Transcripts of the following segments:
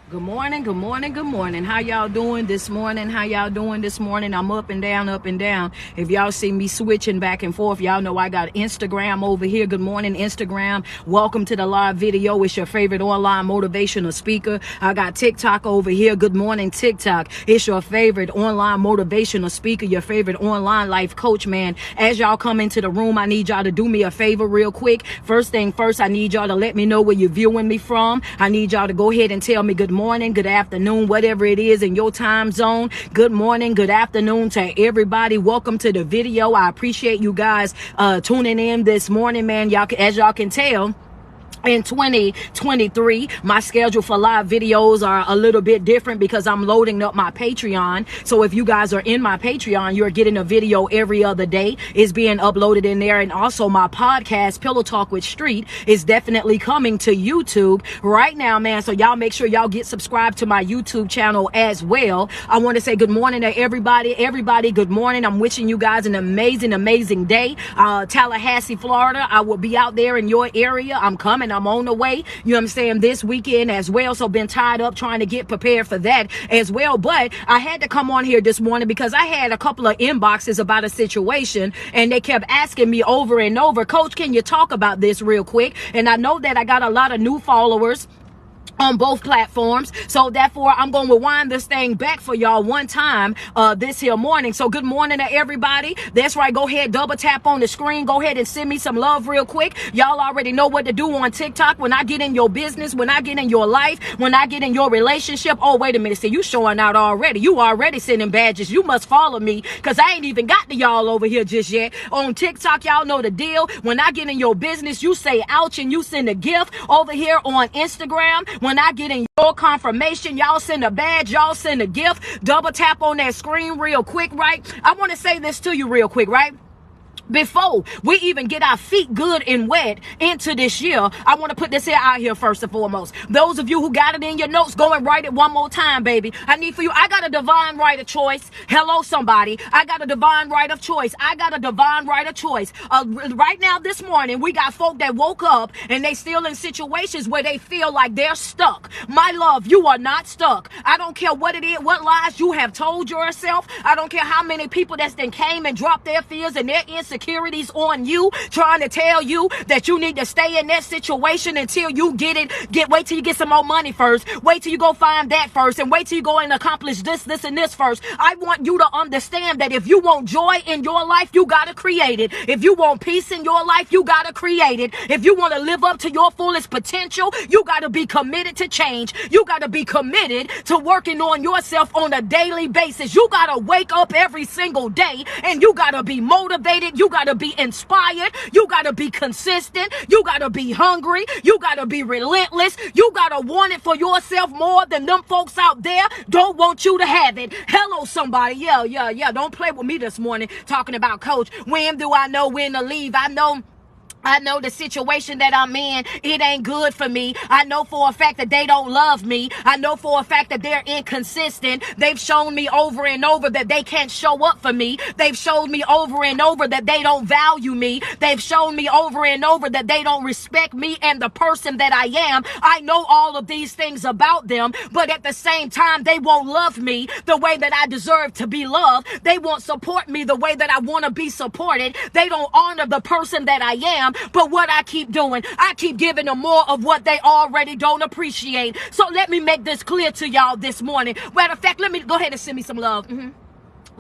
Good morning, good morning, good morning. How y'all doing this morning? How y'all doing this morning? I'm up and down, up and down. If y'all see me switching back and forth, y'all know I got Instagram over here. Good morning, Instagram. Welcome to the live video. It's your favorite online motivational speaker. I got TikTok over here. Good morning, TikTok. It's your favorite online motivational speaker, your favorite online life coach, man. As y'all come into the room, I need y'all to do me a favor real quick. First thing first, I need y'all to let me know where you're viewing me from. I need y'all to go ahead and tell me good morning, good afternoon, whatever it is in your time zone. Good morning, good afternoon to everybody. Welcome to the video. I appreciate you guys tuning in this morning, man. As y'all can tell, in 2023, my schedule for live videos are a little bit different because I'm loading up my Patreon. So if you guys are in my Patreon, you're getting a video every other day. It's being uploaded in there. And also my podcast, Pillow Talk with Street, is definitely coming to YouTube right now, man. So y'all make sure y'all get subscribed to my YouTube channel as well. I want to say good morning to everybody. Everybody, good morning. I'm wishing you guys an amazing, amazing day. Tallahassee, Florida. I will be out there in your area. I'm coming. I'm on the way, you know what I'm saying, this weekend as well. So been tied up trying to get prepared for that as well. But I had to come on here this morning because I had a couple of inboxes about a situation and they kept asking me over and over, Coach, can you talk about this real quick? And I know that I got a lot of new followers on both platforms, so therefore I'm going to rewind this thing back for y'all one time this here morning. So good morning to everybody. That's right, go ahead, double tap on the screen, go ahead and send me some love real quick. Y'all already know what to do on TikTok. When I get in your business, when I get in your life, when I get in your relationship, oh wait a minute, see, you showing out already. You already sending badges. You must follow me because I ain't even got to y'all over here just yet. On TikTok, y'all know the deal. When I get in your business, you say ouch and you send a gift. Over here on Instagram, when I get in your confirmation, y'all send a badge, y'all send a gift. Double tap on that screen real quick, right? I want to say this to you real quick, right? Before we even get our feet good and wet into this year, I want to put this here out here first and foremost. Those of you who got it in your notes, go and write it one more time, baby. I need for you. I got a divine right of choice. Hello, somebody. I got a divine right of choice. I got a divine right of choice. Right now, this morning, we got folk that woke up and they still in situations where they feel like they're stuck. My love, you are not stuck. I don't care what it is, what lies you have told yourself. I don't care how many people that's then came and dropped their fears and their insecurities on you, trying to tell you that you need to stay in that situation until you get it. Wait till you get some more money first. Wait till you go find that first, and wait till you go and accomplish this, and this first. I want you to understand that if you want joy in your life, you gotta create it. If you want peace in your life, you gotta create it. If you want to live up to your fullest potential, you gotta be committed to change. You gotta be committed to working on yourself on a daily basis. You gotta wake up every single day and you gotta be motivated. You gotta be inspired. You gotta be consistent. You gotta be hungry. You gotta be relentless. You gotta want it for yourself more than them folks out there don't want you to have it. Hello, somebody. Yeah. Don't play with me this morning talking about, Coach, when do I know when to leave? I know the situation that I'm in, it ain't good for me. I know for a fact that they don't love me. I know for a fact that they're inconsistent. They've shown me over and over that they can't show up for me. They've shown me over and over that they don't value me. They've shown me over and over that they don't respect me and the person that I am. I know all of these things about them, but at the same time, they won't love me the way that I deserve to be loved. They won't support me the way that I want to be supported. They don't honor the person that I am. But what I keep doing, I keep giving them more of what they already don't appreciate. So let me make this clear to y'all this morning. Matter of fact, let me go ahead and send me some love.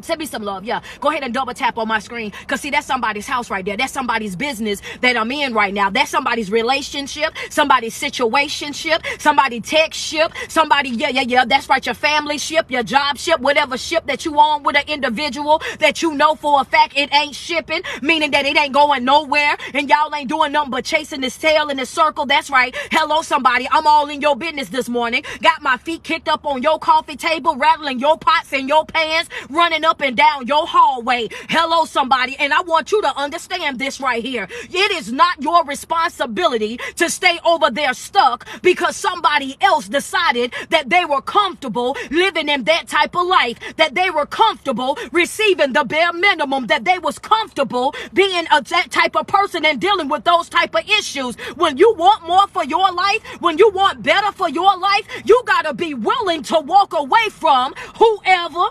Send me some love. Yeah. Go ahead and double tap on my screen. Because, see, that's somebody's house right there. That's somebody's business that I'm in right now. That's somebody's relationship, somebody's situationship, somebody's tech ship, somebody, yeah. That's right. Your family ship, your job ship, whatever ship that you on with an individual that you know for a fact it ain't shipping, meaning that it ain't going nowhere and y'all ain't doing nothing but chasing this tail in this circle. That's right. Hello, somebody. I'm all in your business this morning. Got my feet kicked up on your coffee table, rattling your pots and your pans, running up and down your hallway. Hello, somebody. And I want you to understand this right here. It is not your responsibility to stay over there stuck because somebody else decided that they were comfortable living in that type of life, that they were comfortable receiving the bare minimum, that they was comfortable being that type of person and dealing with those type of issues. When you want more for your life, when you want better for your life, you got to be willing to walk away from whoever.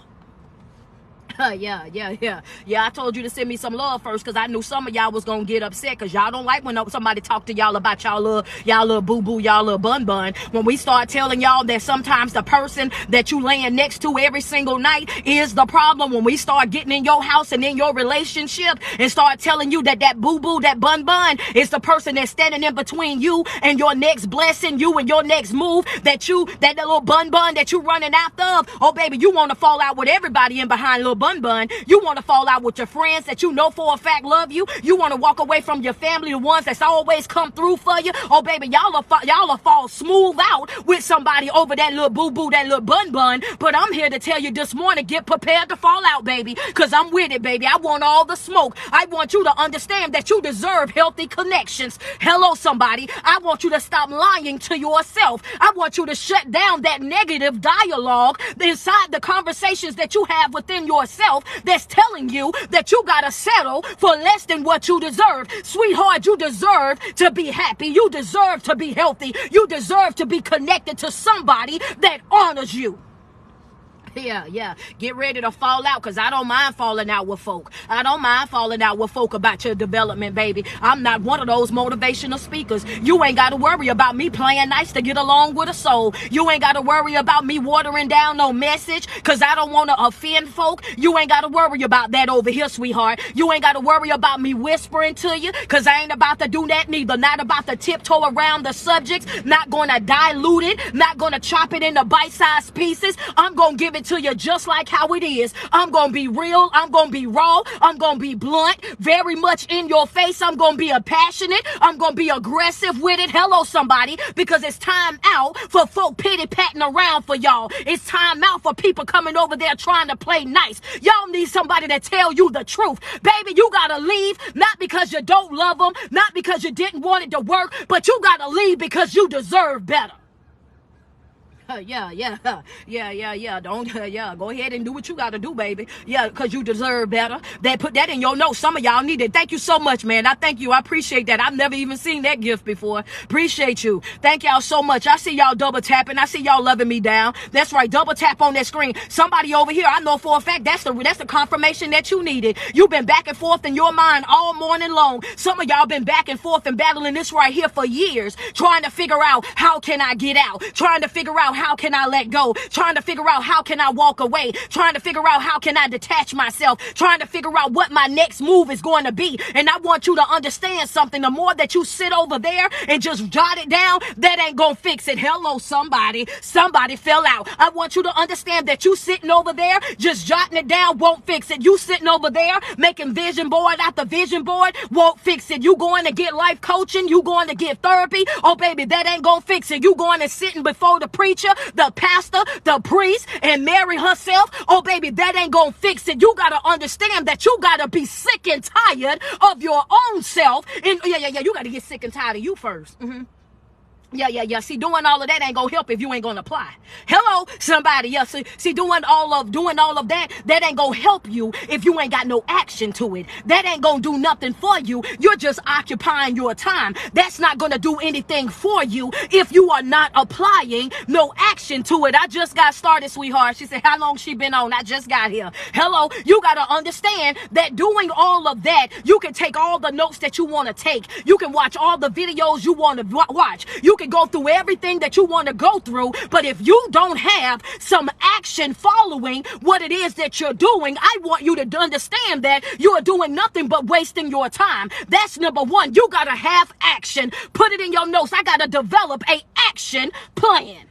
Yeah. I told you to send me some love first because I knew some of y'all was going to get upset because y'all don't like when somebody talk to y'all about y'all little boo-boo, y'all little bun. When we start telling y'all that sometimes the person that you laying next to every single night is the problem, when we start getting in your house and in your relationship and start telling you that boo-boo, that bun is the person that's standing in between you and your next blessing, you and your next move, that little bun that you running after of, oh baby, you want to fall out with everybody in behind little bun. You want to fall out with your friends that you know for a fact love you. You want to walk away from your family, the ones that's always come through for you. Oh, baby, y'all will fall smooth out with somebody over that little boo-boo, that little bun. But I'm here to tell you this morning, get prepared to fall out, baby, because I'm with it, baby. I want all the smoke. I want you to understand that you deserve healthy connections. Hello, somebody. I want you to stop lying to yourself. I want you to shut down that negative dialogue inside the conversations that you have within yourself that's telling you that you gotta settle for less than what you deserve. Sweetheart, you deserve to be happy. You deserve to be healthy. You deserve to be connected to somebody that honors you. Yeah. Get ready to fall out because I don't mind falling out with folk. I don't mind falling out with folk about your development, baby. I'm not one of those motivational speakers. You ain't got to worry about me playing nice to get along with a soul. You ain't got to worry about me watering down no message because I don't want to offend folk. You ain't got to worry about that over here, sweetheart. You ain't got to worry about me whispering to you because I ain't about to do that neither. Not about to tiptoe around the subjects. Not going to dilute it. Not going to chop it into bite-sized pieces. I'm going to give it to you just like how it is. I'm gonna be real. I'm gonna be raw. I'm gonna be blunt, very much in your face. I'm gonna be passionate. I'm gonna be aggressive with it. Hello, somebody, because it's time out for folk pity-patting around for y'all. It's time out for people coming over there trying to play nice. Y'all need somebody to tell you the truth. Baby, you gotta leave, not because you don't love them, not because you didn't want it to work, but you gotta leave because you deserve better. Yeah. Don't, go ahead and do what you got to do, baby. Yeah, because you deserve better. They put that in your notes. Some of y'all need it. Thank you so much, man. I thank you. I appreciate that. I've never even seen that gift before. Appreciate you. Thank y'all so much. I see y'all double tapping. I see y'all loving me down. That's right. Double tap on that screen. Somebody over here, I know for a fact that's the confirmation that you needed. You've been back and forth in your mind all morning long. Some of y'all been back and forth and battling this right here for years, trying to figure out how can I get out, trying to figure out how can I let go, trying to figure out how can I walk away, trying to figure out how can I detach myself, trying to figure out what my next move is going to be. And I want you to understand something. The more that you sit over there and just jot it down, that ain't gonna fix it. Hello, somebody fell out. I want you to understand that you sitting over there just jotting it down won't fix it. You sitting over there making vision board after vision board won't fix it. You going to get life coaching, you going to get therapy, oh baby, that ain't gonna fix it. You going to sitting before the preacher, the pastor, the priest, and Mary herself, oh baby, that ain't gonna fix it. You gotta understand that you gotta be sick and tired of your own self. And you gotta get sick and tired of you first. Yeah. See, doing all of that ain't gonna help if you ain't gonna apply. Hello, somebody. Yeah, see, doing all of that ain't gonna help you if you ain't got no action to it. That ain't gonna do nothing for you. You're just occupying your time. That's not gonna do anything for you if you are not applying no action to it. I just got started, sweetheart. She said, how long she been on? I just got here. Hello, you gotta understand that doing all of that, you can take all the notes that you want to take. You can watch all the videos you want to watch. You can go through everything that you want to go through, but if you don't have some action following what it is that you're doing, I want you to understand that you are doing nothing but wasting your time. That's number one. You got to have action. Put it in your notes. I got to develop a action plan.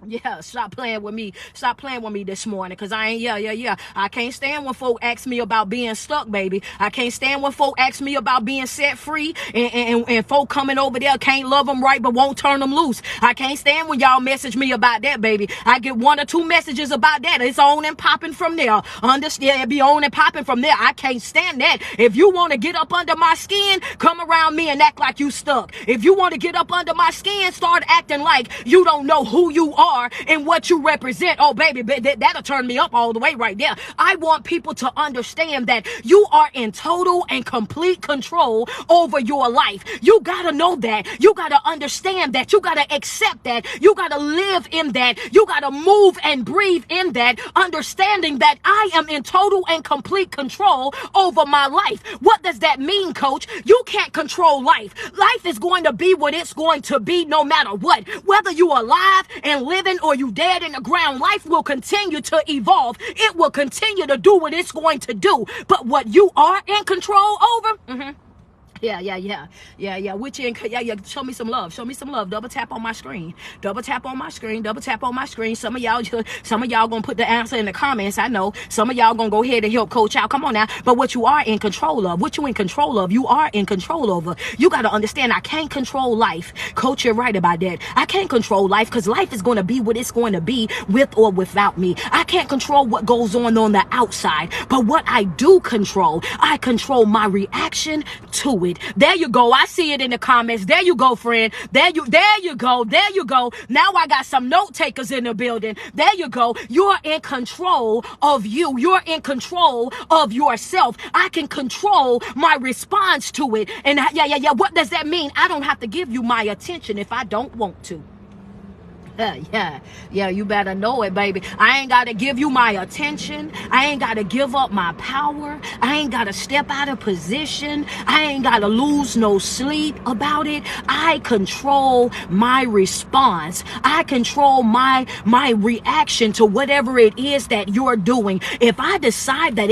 Yeah, stop playing with me. Stop playing with me this morning, because I ain't, yeah. I can't stand when folk ask me about being stuck, baby. I can't stand when folk ask me about being set free, and folk coming over there can't love them right but won't turn them loose. I can't stand when y'all message me about that, baby. I get 1 or 2 messages about that. It's on and popping from there. Understand? It be on and popping from there. I can't stand that. If you want to get up under my skin, come around me and act like you stuck. If you want to get up under my skin, start acting like you don't know who you are and what you represent. Oh, baby, that'll turn me up all the way right there. I want people to understand that you are in total and complete control over your life. You gotta know that. You gotta understand that. You gotta accept that. You gotta live in that. You gotta move and breathe in that, understanding that I am in total and complete control over my life. What does that mean, coach? You can't control life. Life is going to be what it's going to be no matter what. Whether you are alive and living or you dead in the ground, life will continue to evolve. It will continue to do what it's going to do. But what you are in control over, Yeah. Which in, yeah. Show me some love. Show me some love. Double tap on my screen. Double tap on my screen. Double tap on my screen. Some of y'all gonna put the answer in the comments. I know. Some of y'all gonna go ahead and help coach out. Come on now. But what you are in control of, what you in control of, you are in control over. You gotta understand. I can't control life. Coach, you're right about that. I can't control life because life is gonna be what it's going to be with or without me. I can't control what goes on the outside. But what I do control, I control my reaction to it. There you go. I see it in the comments. There you go, friend. There you go. There you go. Now I got some note takers in the building. There you go. You're in control of you. You're in control of yourself. I can control my response to it. And yeah. What does that mean? I don't have to give you my attention if I don't want to. Yeah, you better know it, baby. I ain't got to give you my attention. I ain't got to give up my power. I ain't got to step out of position. I ain't got to lose no sleep about it. I control my response. I control my reaction to whatever it is that you're doing. If I decide that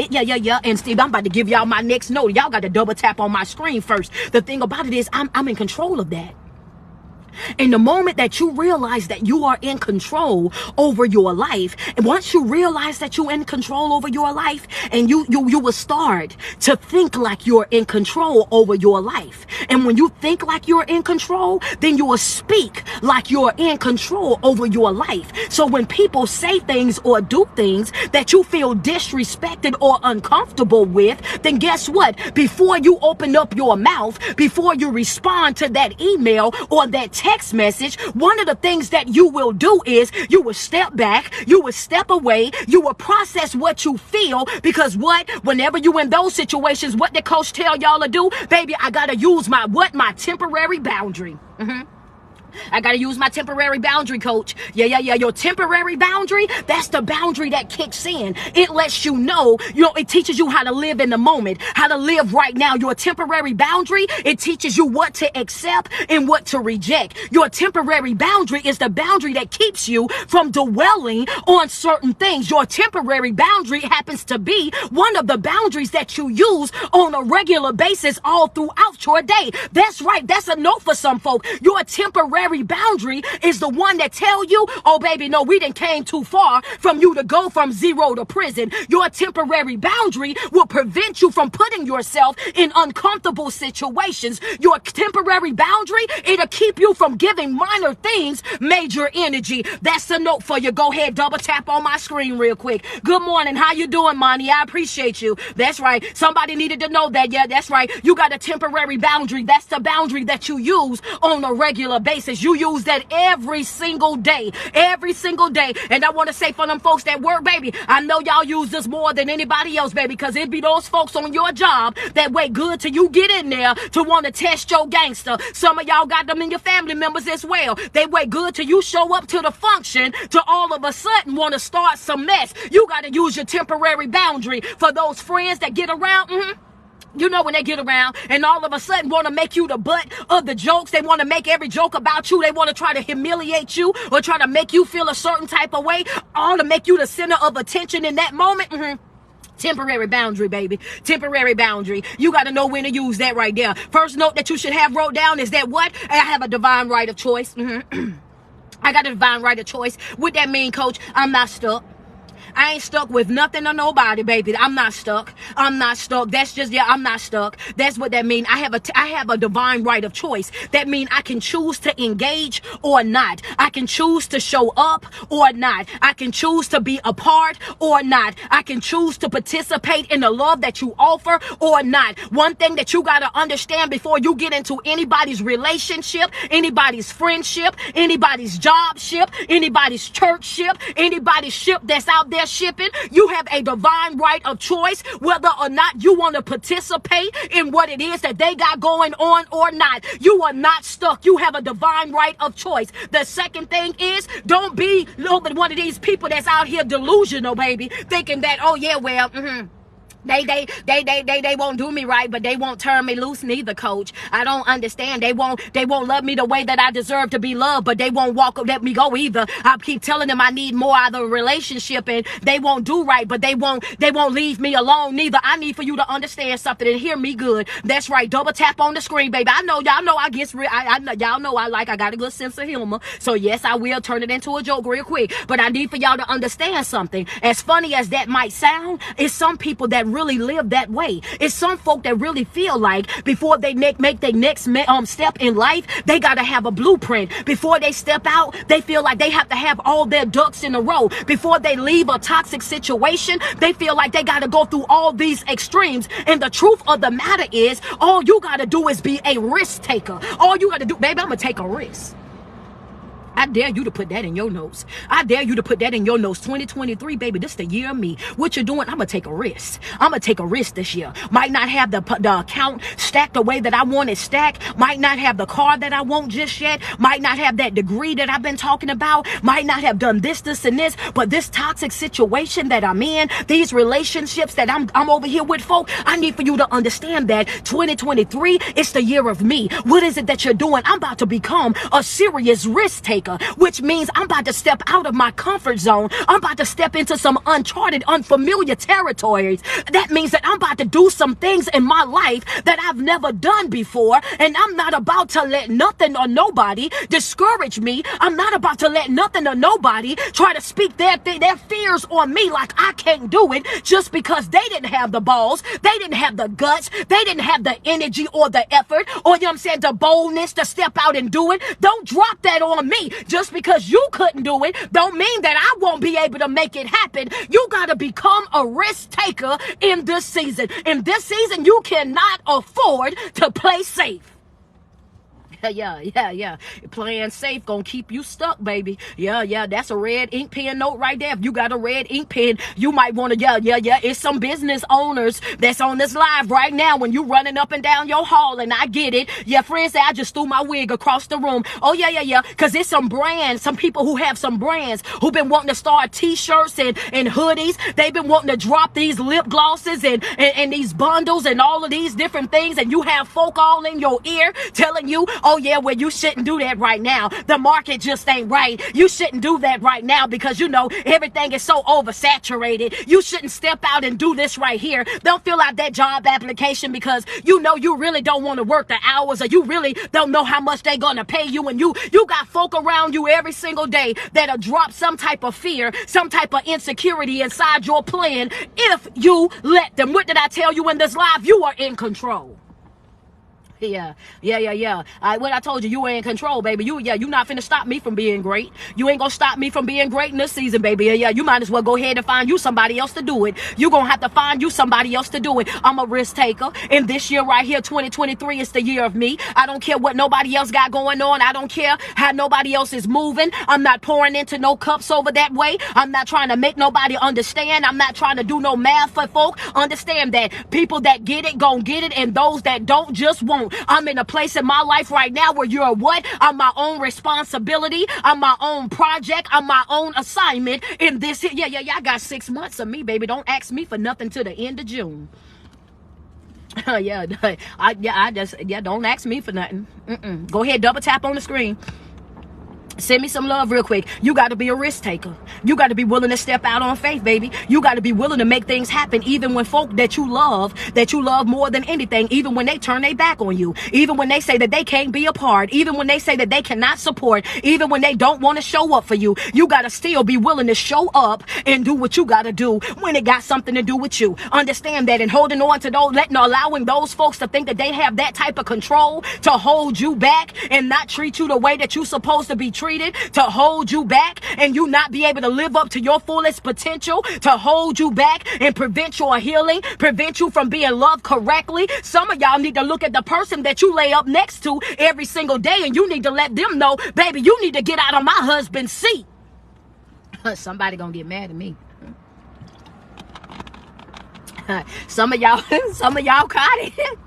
and Steve, I'm about to give y'all my next note. Y'all got to double tap on my screen first. The thing about it is I'm in control of that. And the moment that you realize that you are in control over your life, and once you realize that you're in control over your life, and you will start to think like you're in control over your life. And when you think like you're in control, then you will speak like you're in control over your life. So when people say things or do things that you feel disrespected or uncomfortable with, then guess what? Before you open up your mouth, before you respond to that email or that text message, one of the things that you will do is you will step back, you will step away, you will process what you feel, because whenever you in those situations, what did coach tell y'all to do? Baby, I gotta use my temporary boundary. I got to use my temporary boundary, coach. Yeah. Your temporary boundary, that's the boundary that kicks in. It lets you know, it teaches you how to live in the moment, how to live right now. Your temporary boundary, it teaches you what to accept and what to reject. Your temporary boundary is the boundary that keeps you from dwelling on certain things. Your temporary boundary happens to be one of the boundaries that you use on a regular basis all throughout your day. That's right. That's a note for some folk. Your temporary boundary is the one that tell you, oh baby, no, we done came too far from you to go from zero to prison. Your temporary boundary will prevent you from putting yourself in uncomfortable situations. Your temporary boundary, it'll keep you from giving minor things major energy. That's a note for you. Go ahead, double tap on my screen real quick. Good morning. How you doing, Monty? I appreciate you. That's right. Somebody needed to know that. Yeah, that's right. You got a temporary boundary. That's the boundary that you use on a regular basis. You use that every single day. And I want to say for them folks that work, baby, I know y'all use this more than anybody else, baby, because it be those folks on your job that wait good till you get in there to want to test your gangster. Some of y'all got them in your family members as well. They wait good till you show up to the function to all of a sudden want to start some mess. You got to use your temporary boundary for those friends that get around. You know, when they get around and all of a sudden want to make you the butt of the jokes. They want to make every joke about you. They want to try to humiliate you or try to make you feel a certain type of way, all to make you the center of attention in that moment. Temporary boundary, baby. Temporary boundary. You got to know when to use that right there. First note that you should have wrote down is that what? I have a divine right of choice. I got a divine right of choice. What that mean, coach? I'm not stuck. I ain't stuck with nothing or nobody, baby. I'm not stuck. I'm not stuck. That's just, yeah, I'm not stuck. That's what that means. I have a divine right of choice. That means I can choose to engage or not. I can choose to show up or not. I can choose to be a part or not. I can choose to participate in the love that you offer or not. One thing that you got to understand before you get into anybody's relationship, anybody's friendship, anybody's job ship, anybody's church ship, anybody's ship that's out there shipping, you have a divine right of choice whether or not you want to participate in what it is that they got going on or not. You are not stuck. You have a divine right of choice. The second thing is, don't be one of these people that's out here delusional, baby, thinking that, oh yeah, well, They won't do me right, but they won't turn me loose neither, coach. I don't understand. They won't love me the way that I deserve to be loved, but they won't let me go either. I keep telling them I need more out of a relationship, and they won't do right, but they won't leave me alone neither. I need for you to understand something and hear me good. That's right. Double tap on the screen, baby. I know y'all know I get real. Y'all know I got a good sense of humor. So yes, I will turn it into a joke real quick. But I need for y'all to understand something. As funny as that might sound, it's some people that really live that way. It's some folk that really feel like before they make their next step in life, they got to have a blueprint. Before they step out, they feel like they have to have all their ducks in a row. Before they leave a toxic situation, they feel like they got to go through all these extremes. And the truth of the matter is, all you got to do is be a risk taker. All you got to do, baby, I'm going to take a risk. I dare you to put that in your notes. I dare you to put that in your notes. 2023, baby, this is the year of me. What you're doing, I'm going to take a risk. I'm going to take a risk this year. Might not have the account stacked the way that I want it stacked. Might not have the car that I want just yet. Might not have that degree that I've been talking about. Might not have done this, and this. But this toxic situation that I'm in, these relationships that I'm over here with, folk, I need for you to understand that 2023, it's the year of me. What is it that you're doing? I'm about to become a serious risk taker, which means I'm about to step out of my comfort zone. I'm about to step into some uncharted, unfamiliar territories. That means that I'm about to do some things in my life that I've never done before, and I'm not about to let nothing or nobody discourage me. I'm not about to let nothing or nobody try to speak their fears on me like I can't do it just because they didn't have the balls, they didn't have the guts, they didn't have the energy or the effort, or you know what I'm saying, the boldness to step out and do it. Don't drop that on me. Just because you couldn't do it don't mean that I won't be able to make it happen. You got to become a risk taker in this season. In this season, you cannot afford to play safe. Yeah. Playing safe gonna keep you stuck, baby. Yeah. That's a red ink pen note right there. If you got a red ink pen, you might want to, yeah. It's some business owners that's on this live right now when you running up and down your hall, and I get it. Your friends say I just threw my wig across the room. Oh, yeah. Because it's some brands, some people who have some brands who've been wanting to start t-shirts and hoodies. They've been wanting to drop these lip glosses and these bundles and all of these different things, and you have folk all in your ear telling you, oh yeah, well, you shouldn't do that right now. The market just ain't right. You shouldn't do that right now because, you know, everything is so oversaturated. You shouldn't step out and do this right here. Don't fill out that job application because, you know, you really don't want to work the hours, or you really don't know how much they're going to pay you. And you got folk around you every single day that'll drop some type of fear, some type of insecurity inside your plan if you let them. What did I tell you in this live? You are in control. Yeah. What I told you, you ain't in control, baby. You not finna stop me from being great. You ain't gonna stop me from being great in this season, baby. Yeah, you might as well go ahead and find you somebody else to do it. You gonna have to find you somebody else to do it. I'm a risk taker. And this year right here, 2023, is the year of me. I don't care what nobody else got going on. I don't care how nobody else is moving. I'm not pouring into no cups over that way. I'm not trying to make nobody understand. I'm not trying to do no math for folk. Understand that people that get it, gon' get it, and those that don't just won't. I'm in a place in my life right now where you're what? I'm my own responsibility. I'm my own project. I'm my own assignment in this. Yeah. I got 6 months of me, baby. Don't ask me for nothing till the end of June. Don't ask me for nothing. Go ahead, double tap on the screen. Send me some love real quick. You got to be a risk taker. You got to be willing to step out on faith, baby. You got to be willing to make things happen, even when folk that you love more than anything, even when they turn their back on you, even when they say that they can't be a part, even when they say that they cannot support, even when they don't want to show up for you. You got to still be willing to show up and do what you got to do when it got something to do with you. Understand that, and holding on to those, allowing those folks to think that they have that type of control to hold you back and not treat you the way that you're supposed to be treated, to hold you back and you not be able to live up to your fullest potential, to hold you back and prevent your healing, prevent you from being loved correctly. Some of y'all need to look at the person that you lay up next to every single day, and you need to let them know, baby, you need to get out of my husband's seat. Somebody gonna get mad at me. Some of y'all caught it.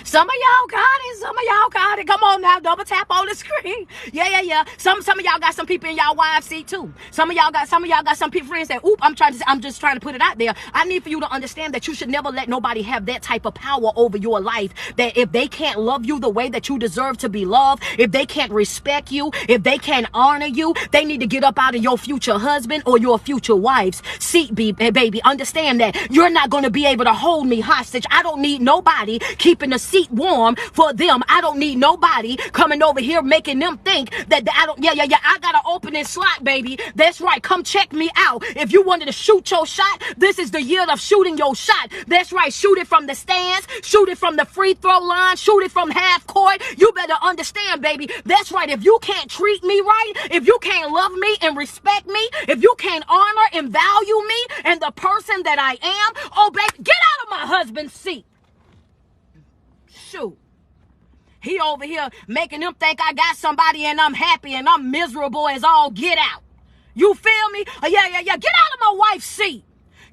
Some of y'all got it. Some of y'all got it. Come on now, double tap on the screen. Yeah. Some of y'all got some people in y'all wives seat too. Some of y'all got some people friends that, oop, I'm just trying to put it out there. I need for you to understand that you should never let nobody have that type of power over your life. That if they can't love you the way that you deserve to be loved, if they can't respect you, if they can't honor you, they need to get up out of your future husband or your future wife's seat, baby. Understand that you're not going to be able to hold me hostage. I don't need nobody keeping the seat warm for them. I don't need nobody coming over here making them think that I don't. Yeah. I got an opening slot, baby. That's right. Come check me out. If you wanted to shoot your shot, this is the year of shooting your shot. That's right. Shoot it from the stands. Shoot it from the free throw line. Shoot it from half court. You better understand, baby. That's right. If you can't treat me right, if you can't love me and respect me, if you can't honor and value me and the person that I am, oh, baby, get out of my husband's seat. Shoot. He over here making them think I got somebody and I'm happy and I'm miserable as all get out. You feel me? Yeah. Get out of my wife's seat.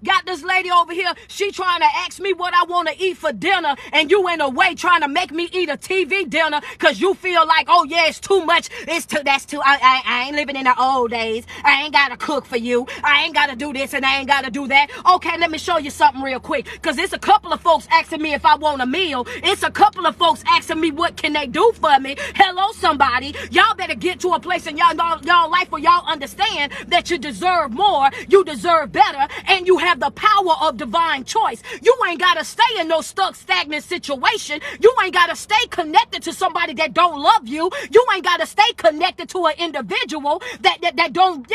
Got this lady over here, she trying to ask me what I want to eat for dinner, and you in a way trying to make me eat a TV dinner because you feel like, oh yeah, it's too much. I ain't living in the old days. I ain't got to cook for you. I ain't got to do this and I ain't got to do that. Okay, let me show you something real quick, because it's a couple of folks asking me if I want a meal. It's a couple of folks asking me what can they do for me. Hello, somebody. Y'all better get to a place in y'all life where y'all understand that you deserve more, you deserve better, and you have the power of divine choice. You ain't got to stay in no stuck, stagnant situation. You ain't got to stay connected to somebody that don't love you. You ain't got to stay connected to an individual that don't,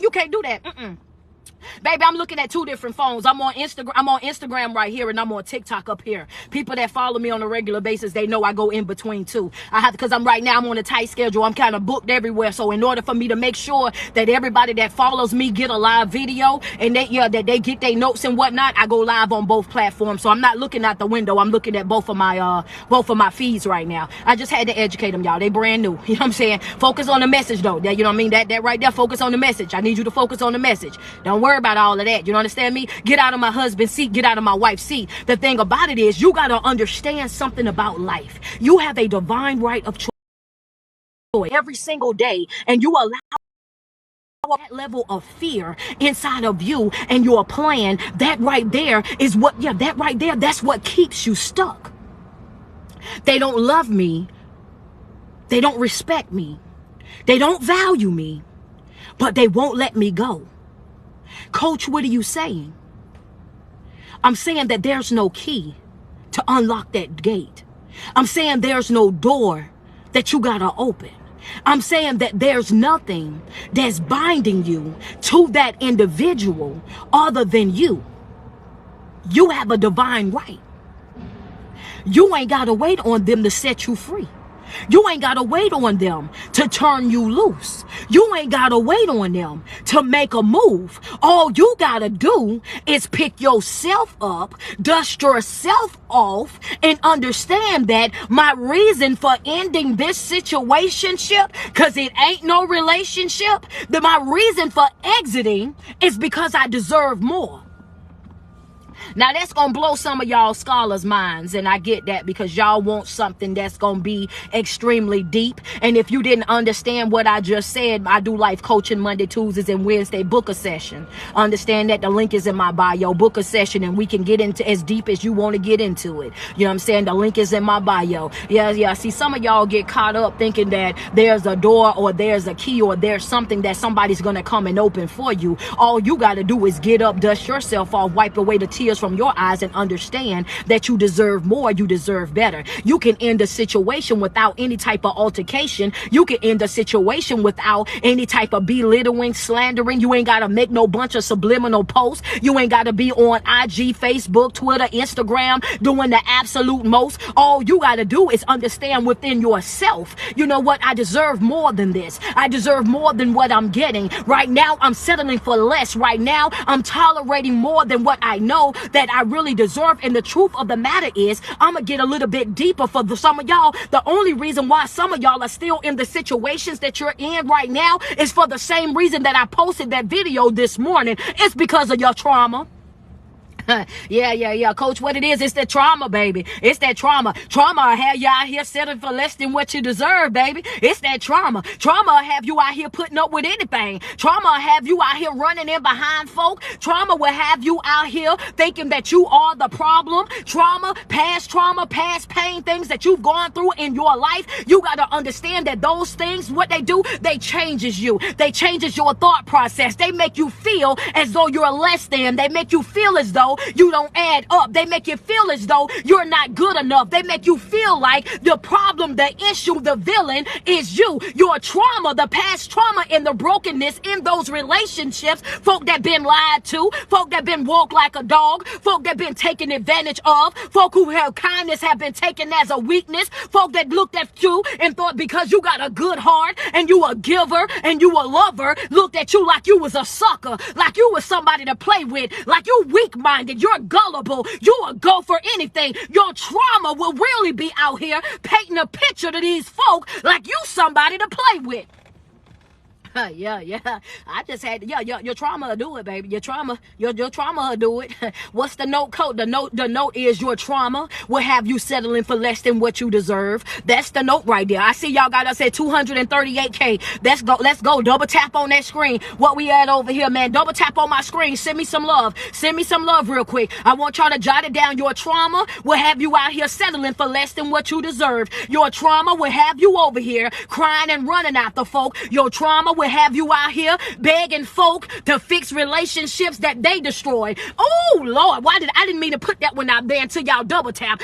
you can't do that. Baby, I'm looking at two different phones. I'm on Instagram right here, and I'm on TikTok up here. People that follow me on a regular basis, they know I go in between two. Because I'm on a tight schedule. I'm kind of booked everywhere. So in order for me to make sure that everybody that follows me get a live video and that they get their notes and whatnot, I go live on both platforms. So I'm not looking out the window. I'm looking at both of my feeds right now. I just had to educate them, y'all. They brand new. You know what I'm saying? Focus on the message though. You know what I mean? That right there, focus on the message. I need you to focus on the message. Don't worry about all of that. You don't understand me? Get out of my husband's seat. Get out of my wife's seat. The thing about it is, you got to understand something about life. You have a divine right of choice every single day, and you allow that level of fear inside of you and your plan. That right there is what, that right there, that's what keeps you stuck. They don't love me. They don't respect me. They don't value me, but they won't let me go. Coach, what are you saying? I'm saying that there's no key to unlock that gate. I'm saying there's no door that you gotta open. I'm saying that there's nothing that's binding you to that individual other than you. You have a divine right. You ain't gotta wait on them to set you free. You ain't gotta wait on them to turn you loose. You ain't gotta wait on them to make a move. All you gotta do is pick yourself up, dust yourself off, and understand that my reason for ending this situationship, because it ain't no relationship, that my reason for exiting is because I deserve more. Now that's gonna blow some of y'all scholars' minds, and I get that, because y'all want something that's gonna be extremely deep. And if you didn't understand what I just said, I do life coaching Monday, Tuesdays, and Wednesday. Book a session. Understand that the link is in my bio. Book a session, and we can get into as deep as you want to get into it. You know what I'm saying? The link is in my bio. Yeah. See, some of y'all get caught up thinking that there's a door or there's a key or there's something that somebody's gonna come and open for you. All you gotta do is get up, dust yourself off, wipe away the tears from your eyes, and understand that you deserve more. You deserve better. You can end a situation without any type of altercation. You can end a situation without any type of belittling, slandering. You ain't gotta make no bunch of subliminal posts. You ain't gotta be on IG, Facebook, Twitter, Instagram doing the absolute most. All you gotta do is understand within yourself, you know what, I deserve more than this. I deserve more than what I'm getting. Right now, I'm settling for less. Right now, I'm tolerating more than what I know that I really deserve. And the truth of the matter is, I'm gonna get a little bit deeper for some of y'all. The only reason why some of y'all are still in the situations that you're in right now is for the same reason that I posted that video this morning. It's because of your trauma. Yeah. Coach, what it is, it's that trauma, baby. It's that trauma. Trauma will have you out here settling for less than what you deserve, baby. It's that trauma. Trauma will have you out here putting up with anything. Trauma will have you out here running in behind folk. Trauma will have you out here thinking that you are the problem. Trauma, past pain, things that you've gone through in your life. You got to understand that those things, what they do, they changes you. They changes your thought process. They make you feel as though you're less than. They make you feel as though you don't add up. They make you feel as though you're not good enough. They make you feel like the problem, the issue, the villain is you. Your trauma, the past trauma and the brokenness in those relationships, folk that been lied to, folk that been walked like a dog, folk that been taken advantage of, folk who have kindness have been taken as a weakness, folk that looked at you and thought because you got a good heart and you a giver and you a lover, looked at you like you was a sucker, like you was somebody to play with, like you weak-minded. You're gullible. You will go for anything. Your trauma will really be out here painting a picture to these folk like you somebody to play with. Yeah. I just had your trauma will do it, baby. Your trauma will do it. What's the note code? The note is your trauma will have you settling for less than what you deserve. That's the note right there. I see y'all got us at 238K. Let's go. Double tap on that screen. What we at over here, man? Double tap on my screen. Send me some love. Send me some love real quick. I want y'all to jot it down. Your trauma will have you out here settling for less than what you deserve. Your trauma will have you over here crying and running after folk. Your trauma will have you out here begging folk to fix relationships that they destroyed. Oh Lord, I didn't mean to put that one out there until y'all double tap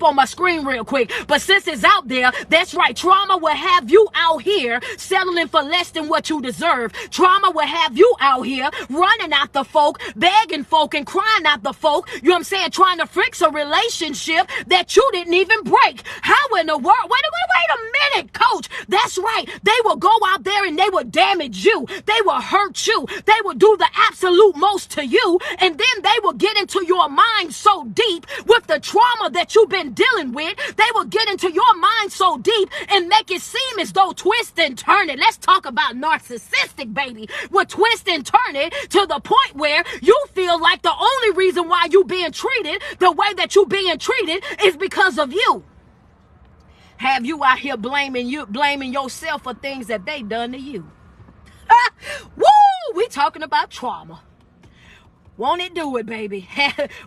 on my screen real quick. But since it's out there, that's right. Trauma will have you out here settling for less than what you deserve. Trauma will have you out here running after folk, begging folk and crying after folk. You know what I'm saying? Trying to fix a relationship that you didn't even break. How in the world? Wait a minute, coach. That's right. They will go out there and they will damage you. They will hurt you. They will do the absolute most to you. And then they will get into your mind so deep with the trauma that you've been dealing with. They will get into your mind so deep and make it seem as though twist and turn it. Let's talk about narcissistic, baby. We'll twist and turn it to the point where you feel like the only reason why you being treated the way that you being treated is because of you. Have you out here blaming yourself for things that they done to you. Woo! We talking about trauma. Won't it do it, baby?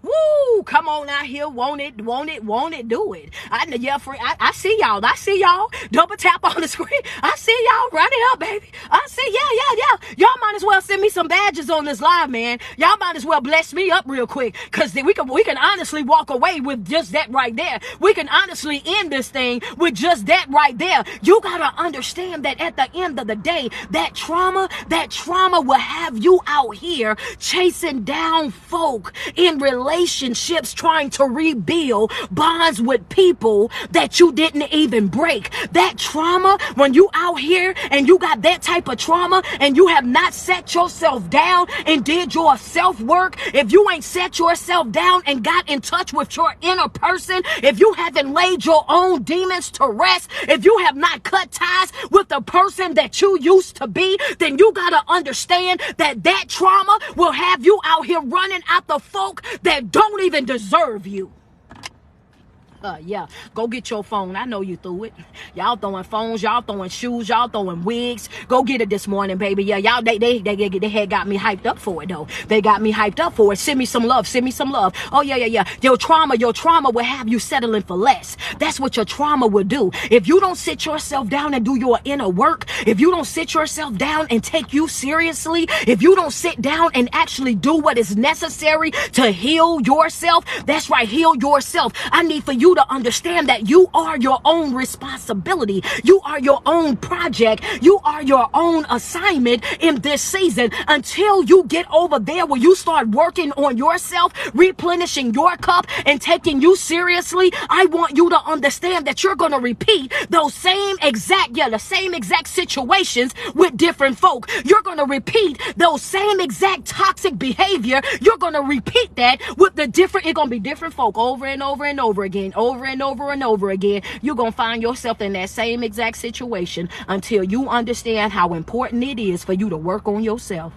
Woo! Come on out here. Won't it do it? I see y'all. Double tap on the screen. I see y'all. Run it up, baby. I see. Yeah. Y'all might as well send me some badges on this live, man. Y'all might as well bless me up real quick. Cause we can honestly walk away with just that right there. We can honestly end this thing with just that right there. You gotta understand that at the end of the day, that trauma will have you out here chasing down folk in relationships, trying to rebuild bonds with people that you didn't even break. That trauma, when you out here and you got that type of trauma and you have not set yourself down and did your self-work, if you ain't set yourself down and got in touch with your inner person, if you haven't laid your own demons to rest, if you have not cut ties with the person that you used to be, then you gotta understand that trauma will have you out here here running after folk that don't even deserve you. Yeah, go get your phone. I know you threw it. Y'all throwing phones, y'all throwing shoes, y'all throwing wigs. Go get it this morning, baby. Yeah, y'all, they had got me hyped up for it, though. They got me hyped up for it. Send me some love. Send me some love. Oh, yeah. Your trauma will have you settling for less. That's what your trauma will do. If you don't sit yourself down and do your inner work, if you don't sit yourself down and take you seriously, if you don't sit down and actually do what is necessary to heal yourself, that's right, heal yourself. I need for you to understand that you are your own responsibility. You are your own project. You are your own assignment in this season until you get over there where you start working on yourself, replenishing your cup and taking you seriously. I want you to understand that you're going to repeat those same exact situations with different folk. You're going to repeat those same exact toxic behavior. You're going to repeat that with it's going to be different folk over and over and over again. Over and over and over again, you're going to find yourself in that same exact situation until you understand how important it is for you to work on yourself.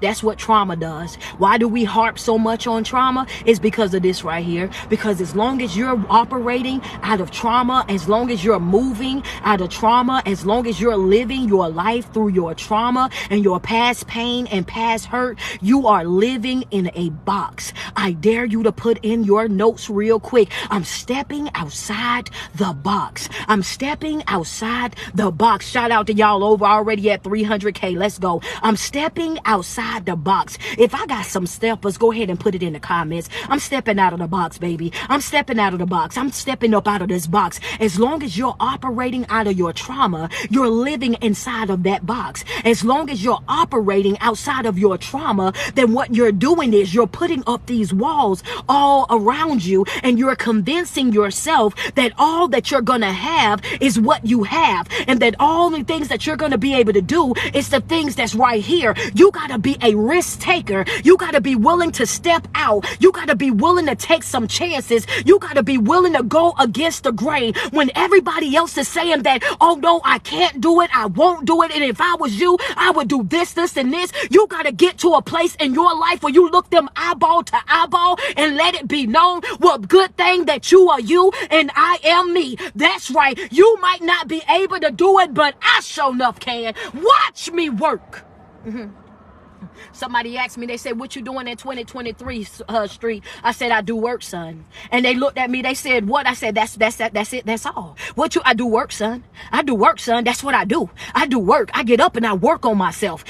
That's what trauma does. Why do we harp so much on trauma? It's because of this right here. Because as long as you're operating out of trauma, as long as you're moving out of trauma, as long as you're living your life through your trauma and your past pain and past hurt, you are living in a box. I dare you to put in your notes real quick. I'm stepping outside the box. I'm stepping outside the box. Shout out to y'all over already at 300K. Let's go. I'm stepping outside the box. If I got some steppers, go ahead and put it in the comments. I'm stepping out of the box, baby. I'm stepping out of the box. I'm stepping up out of this box. As long as you're operating out of your trauma, you're living inside of that box. As long as you're operating outside of your trauma, then what you're doing is you're putting up these walls all around you and you're convincing yourself that all that you're gonna have is what you have and that all the things that you're gonna be able to do is the things that's right here. You gotta be a risk taker. You got to be willing to step out. You got to be willing to take some chances. You got to be willing to go against the grain when everybody else is saying that, oh no, I can't do it. I won't do it. And if I was you, I would do this, and this. You got to get to a place in your life where you look them eyeball to eyeball and let it be known, well, good thing that you are you and I am me. That's right. You might not be able to do it, but I sure enough can. Watch me work. Somebody asked me, they said, what you doing in 2023 street? I said, I do work, son. And they looked at me, they said, what? I said, that's it, that's all. I do work, son. I do work, son. That's what I do. I do work. I get up and I work on myself.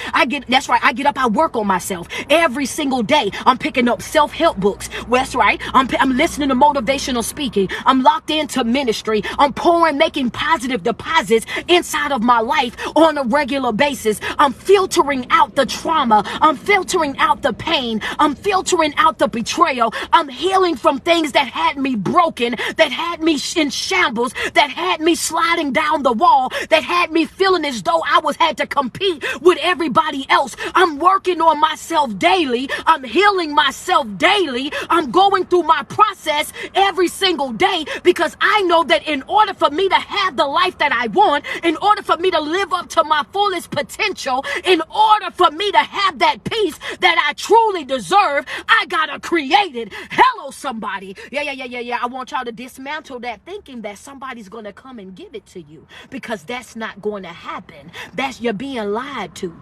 That's right. I get up, I work on myself. Every single day, I'm picking up self-help books. Well, that's right. I'm listening to motivational speaking. I'm locked into ministry. I'm making positive deposits inside of my life on a regular basis. I'm filtering out the trauma. I'm filtering out the pain. I'm filtering out the betrayal. I'm healing from things that had me broken, that had me in shambles, that had me sliding down the wall, that had me feeling as though I had to compete with everybody else. I'm working on myself daily. I'm healing myself daily. I'm going through my process every single day because I know that in order for me to have the life that I want, in order for me to live up to my fullest potential, in order for me to have that peace that I truly deserve, I gotta create it. Hello, somebody. Yeah. I want y'all to dismantle that thinking that somebody's gonna come and give it to you, because that's not going to happen. You're being lied to.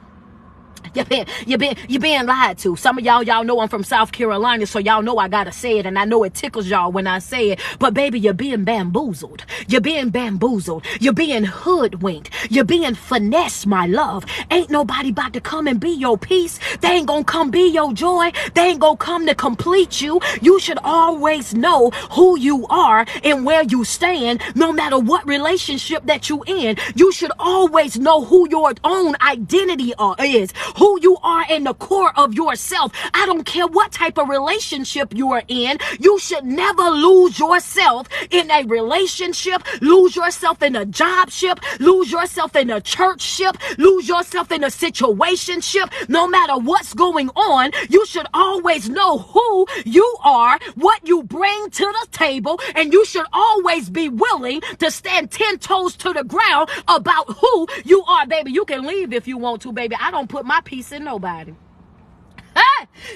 You're being lied to. Some of y'all know I'm from South Carolina, so y'all know I gotta say it, and I know it tickles y'all when I say it. But baby, you're being bamboozled. You're being bamboozled. You're being hoodwinked. You're being finessed, my love. Ain't nobody about to come and be your peace. They ain't gonna come be your joy. They ain't gonna come to complete you. You should always know who you are and where you stand, no matter what relationship that you in. You should always know who your own identity is. Who you are in the core of yourself. I don't care what type of relationship you are in. You should never lose yourself in a relationship, lose yourself in a job ship, lose yourself in a church ship, lose yourself in a situation ship. No matter what's going on, you should always know who you are, what you bring to the table, and you should always be willing to stand 10 toes to the ground about who you are, baby. You can leave if you want to, baby. I don't put my peace in nobody.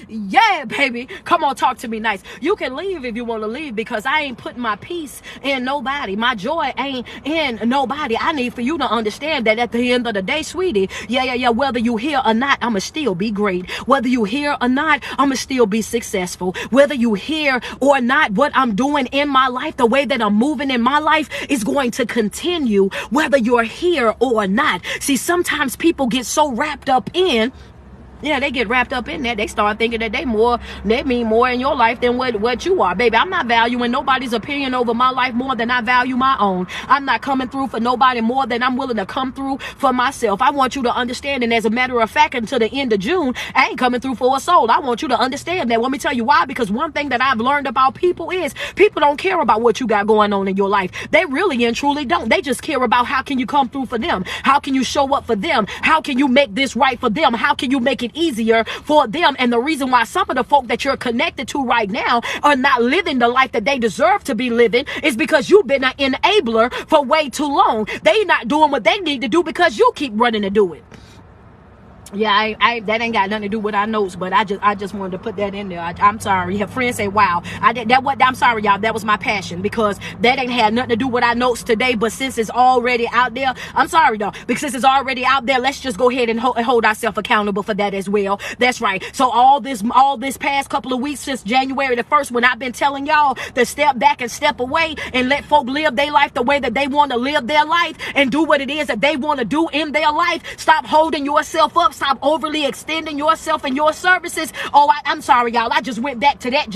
Yeah, baby. Come on, talk to me nice. You can leave if you want to leave, because I ain't putting my peace in nobody. My joy ain't in nobody. I need for you to understand that at the end of the day, sweetie, yeah, whether you here or not, I'ma still be great. Whether you here or not, I'ma still be successful. Whether you here or not, what I'm doing in my life, the way that I'm moving in my life is going to continue whether you're here or not. See, sometimes people get so wrapped up in, they get wrapped up in that. They start thinking that they mean more in your life than what you are. Baby, I'm not valuing nobody's opinion over my life more than I value my own. I'm not coming through for nobody more than I'm willing to come through for myself. I want you to understand, and as a matter of fact, until the end of June, I ain't coming through for a soul. I want you to understand that. Let me tell you why. Because one thing that I've learned about people is people don't care about what you got going on in your life. They really and truly don't. They just care about how can you come through for them? How can you show up for them? How can you make this right for them? How can you make it easier for them? And the reason why some of the folk that you're connected to right now are not living the life that they deserve to be living is because you've been an enabler for way too long. They not doing what they need to do because you keep running to do it. Yeah, I that ain't got nothing to do with our notes, but I just wanted to put that in there. I'm sorry. Your friends say, "Wow, I'm sorry, y'all. That was my passion, because that ain't had nothing to do with our notes today. But since it's already out there, I'm sorry though, because since it's already out there, let's just go ahead and hold ourselves accountable for that as well. That's right. So all this past couple of weeks since January the 1st, when I've been telling y'all to step back and step away and let folk live their life the way that they want to live their life and do what it is that they want to do in their life. Stop holding yourself up. Stop overly extending yourself and your services. Oh, I'm sorry, y'all. I just went back to that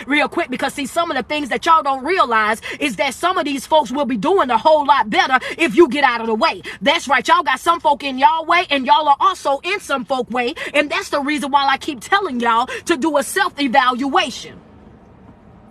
real quick, because see, some of the things that y'all don't realize is that some of these folks will be doing a whole lot better if you get out of the way. That's right. Y'all got some folk in y'all way, and y'all are also in some folk way. And that's the reason why I keep telling y'all to do a self-evaluation.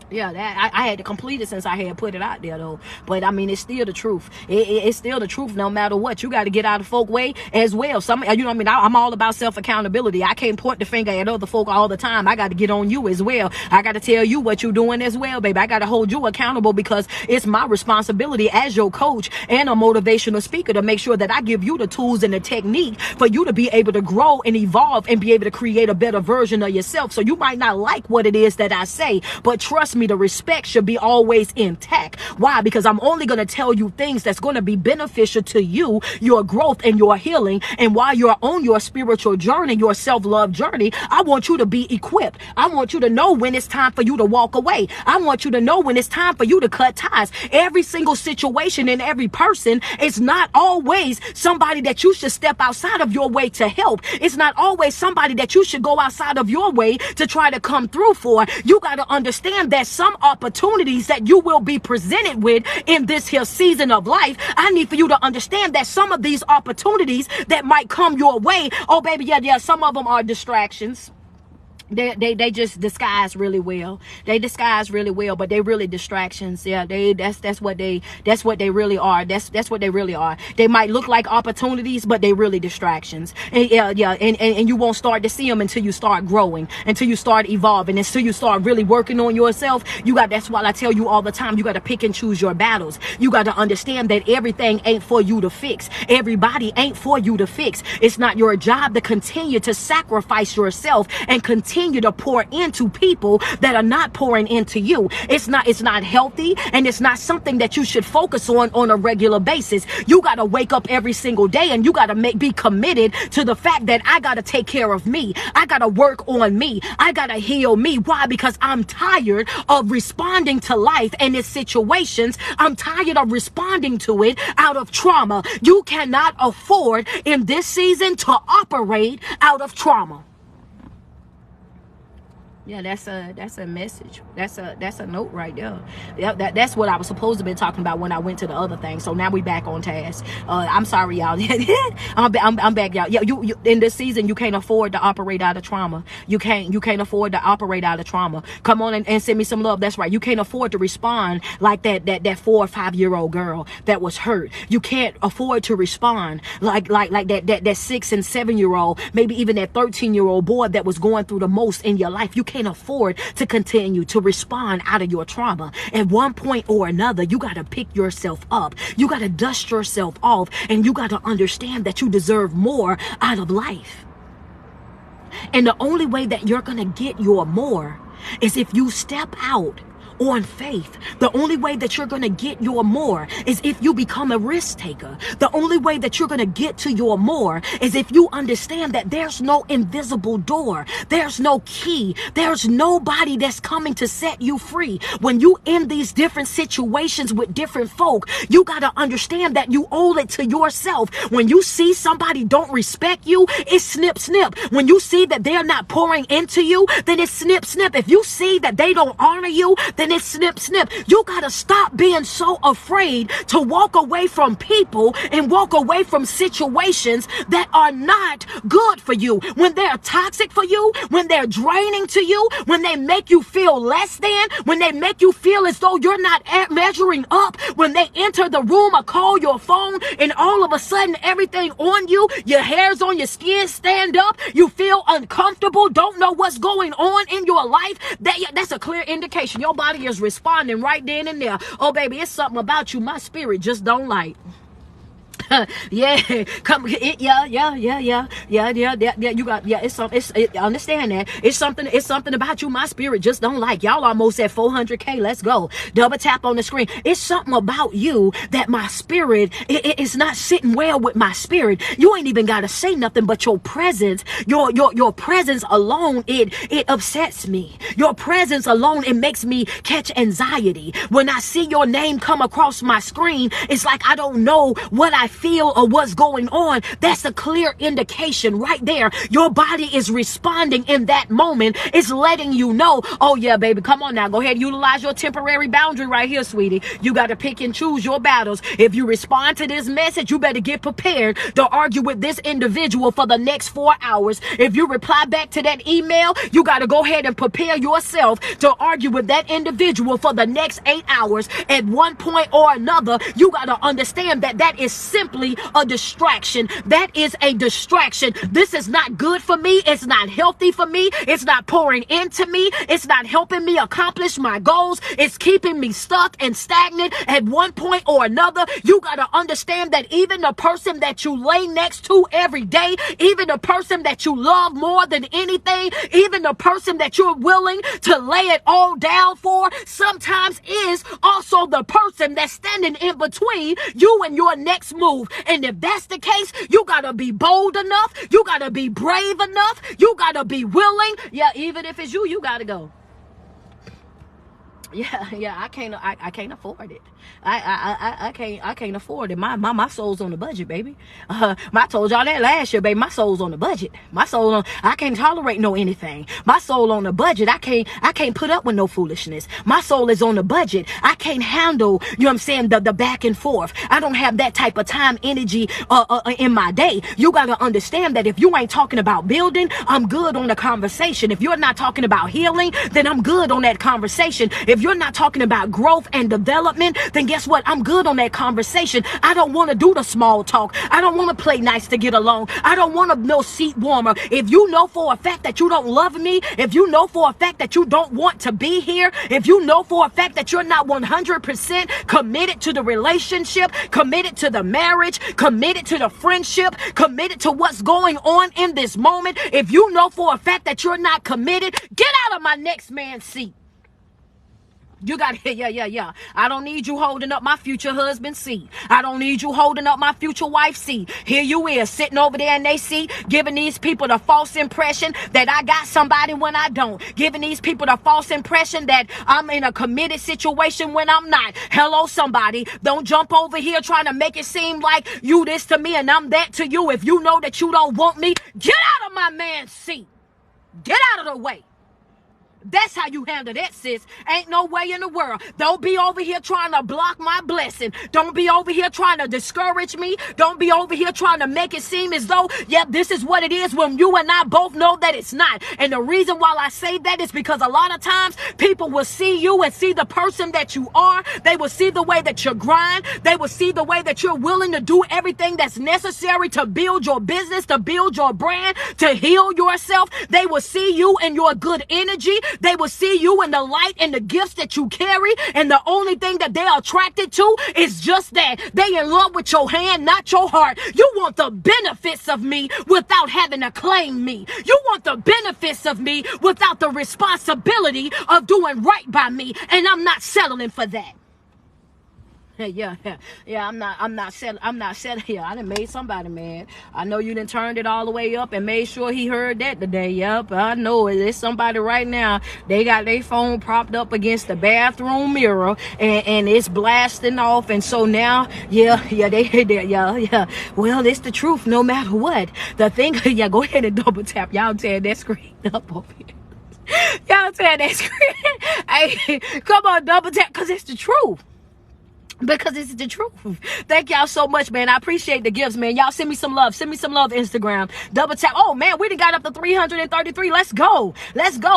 Yeah, that I had to complete it since I had put it out there though. But I mean, it's still the truth. It's still the truth no matter what. You got to get out of folk way as well. Some, you know what I mean? I'm all about self accountability. I can't point the finger at other folk all the time. I got to get on you as well. I got to tell you what you're doing as well, baby. I got to hold you accountable, because it's my responsibility as your coach and a motivational speaker to make sure that I give you the tools and the technique for you to be able to grow and evolve and be able to create a better version of yourself. So you might not like what it is that I say, but trust me, the respect should be always intact. Why? Because I'm only going to tell you things that's going to be beneficial to you, your growth and your healing. And while you're on your spiritual journey, your self-love journey, I want you to be equipped. I want you to know when it's time for you to walk away. I want you to know when it's time for you to cut ties. Every single situation and every person is not always somebody that you should step outside of your way to help. It's not always somebody that you should go outside of your way to try to come through for. You got to understand that some opportunities that you will be presented with in this here season of life, I need for you to understand that some of these opportunities that might come your way, oh baby, yeah, some of them are distractions. They just disguise really well. They disguise really well, but they really distractions. Yeah, that's what they really are. That's what they really are. They might look like opportunities, but they really distractions. And and you won't start to see them until you start growing, until you start evolving, until you start really working on yourself. That's why I tell you all the time, you got to pick and choose your battles. You got to understand that everything ain't for you to fix. Everybody ain't for you to fix. It's not your job to continue to sacrifice yourself and continue to pour into people that are not pouring into you. It's not healthy, and it's not something that you should focus on a regular basis. You got to wake up every single day, and you got to be committed to the fact that I got to take care of me. I got to work on me. I got to heal me. Why? Because I'm tired of responding to life and its situations. I'm tired of responding to it out of trauma. You cannot afford in this season to operate out of trauma. Yeah, that's a message. That's a note right there. That's what I was supposed to be talking about when I went to the other thing. So now we back on task. I'm sorry, y'all. I'm back, y'all. Yeah, you in this season, you can't afford to operate out of trauma. You can't afford to operate out of trauma. Come on and send me some love. That's right. You can't afford to respond like that 4 or 5 year old girl that was hurt. You can't afford to respond like that 6 and 7 year old, maybe even that 13-year-old boy that was going through the most in your life. You can't afford to continue to respond out of your trauma. At one point or another, you got to pick yourself up. You got to dust yourself off, and you got to understand that you deserve more out of life. And the only way that you're going to get your more is if you step out on faith. The only way that you're going to get your more is if you become a risk taker. The only way that you're going to get to your more is if you understand that there's no invisible door. There's no key. There's nobody that's coming to set you free. When you in these different situations with different folk, you got to understand that you owe it to yourself. When you see somebody don't respect you, it's snip, snip. When you see that they're not pouring into you, then it's snip, snip. If you see that they don't honor you, then it's snip, snip. You got to stop being so afraid to walk away from people and walk away from situations that are not good for you. When they're toxic for you, when they're draining to you, when they make you feel less than, when they make you feel as though you're not measuring up, when they enter the room or call your phone and all of a sudden everything on you, your hairs on your skin stand up, you feel uncomfortable, don't know what's going on in your life, that's a clear indication your body is responding right then and there. Oh, baby, it's something about you my spirit just don't like. Yeah, come, yeah. You got, yeah. Understand that it's something about you. My spirit just don't like. Y'all almost at 400K. Let's go. Double tap on the screen. It's something about you that my spirit, it's not sitting well with my spirit. You ain't even got to say nothing, but your presence, your presence alone, it upsets me. Your presence alone, it makes me catch anxiety. When I see your name come across my screen, it's like I don't know what I feel or what's going on. That's a clear indication right there. Your body is responding in that moment. It's letting you know, oh yeah, baby, come on now, go ahead, utilize your temporary boundary right here, sweetie. You got to pick and choose your battles. If you respond to this message, you better get prepared to argue with this individual for the next 4 hours. If you reply back to that email, you got to go ahead and prepare yourself to argue with that individual for the next 8 hours. At one point or another, you got to understand that that is simply a distraction. That is a distraction. This is not good for me. It's not healthy for me. It's not pouring into me. It's not helping me accomplish my goals. It's keeping me stuck and stagnant at one point or another. You got to understand that even the person that you lay next to every day, even the person that you love more than anything, even the person that you're willing to lay it all down for, sometimes is also the person that's standing in between you and your next move. And if that's the case, you gotta be bold enough, you gotta be brave enough, you gotta be willing. Yeah, even if it's you gotta go. Yeah, I can't afford it. I can't afford it. My soul's on the budget, baby. I told y'all that last year, baby. My soul's on the budget. I can't tolerate no anything. My soul on the budget. I can't put up with no foolishness. My soul is on the budget. I can't handle, you know what I'm saying, the back and forth. I don't have that type of time, energy in my day. You gotta understand that if you ain't talking about building, I'm good on the conversation. If you're not talking about healing, then I'm good on that conversation. If you're not talking about growth and development, then guess what? I'm good on that conversation. I don't want to do the small talk. I don't want to play nice to get along. I don't want to no seat warmer. If you know for a fact that you don't love me, if you know for a fact that you don't want to be here, if you know for a fact that you're not 100% committed to the relationship, committed to the marriage, committed to the friendship, committed to what's going on in this moment, if you know for a fact that you're not committed, get out of my next man's seat. You got it. Yeah. I don't need you holding up my future husband's seat. I don't need you holding up my future wife's seat. Here you is sitting over there in their seat, giving these people the false impression that I got somebody when I don't. Giving these people the false impression that I'm in a committed situation when I'm not. Hello, somebody. Don't jump over here trying to make it seem like you this to me and I'm that to you. If you know that you don't want me, get out of my man's seat. Get out of the way. That's how you handle that, sis. Ain't no way in the world. Don't be over here trying to block my blessing. Don't be over here trying to discourage me. Don't be over here trying to make it seem as though, yep, this is what it is when you and I both know that it's not. And the reason why I say that is because a lot of times people will see you and see the person that you are. They will see the way that you grind. They will see the way that you're willing to do everything that's necessary to build your business, to build your brand, to heal yourself. They will see you and your good energy. They will see you in the light and the gifts that you carry. And the only thing that they are attracted to is just that. They in love with your hand, not your heart. You want the benefits of me without having to claim me. You want the benefits of me without the responsibility of doing right by me. And I'm not settling for that. Yeah. I'm not settling. Yeah, I done made somebody mad. I know you done turned it all the way up and made sure he heard that today. Yep, I know it. There's somebody right now. They got their phone propped up against the bathroom mirror and it's blasting off. And so now, yeah. Well, it's the truth no matter what. The thing, yeah, go ahead and double tap. Y'all tear that screen up over here. Y'all tear that screen. Hey, come on, double tap, because it's the truth. Because it's the truth. Thank y'all so much, man. I appreciate the gifts, man. Y'all send me some love. Send me some love, Instagram. Double tap. Oh, man, we done got up to 333. Let's go.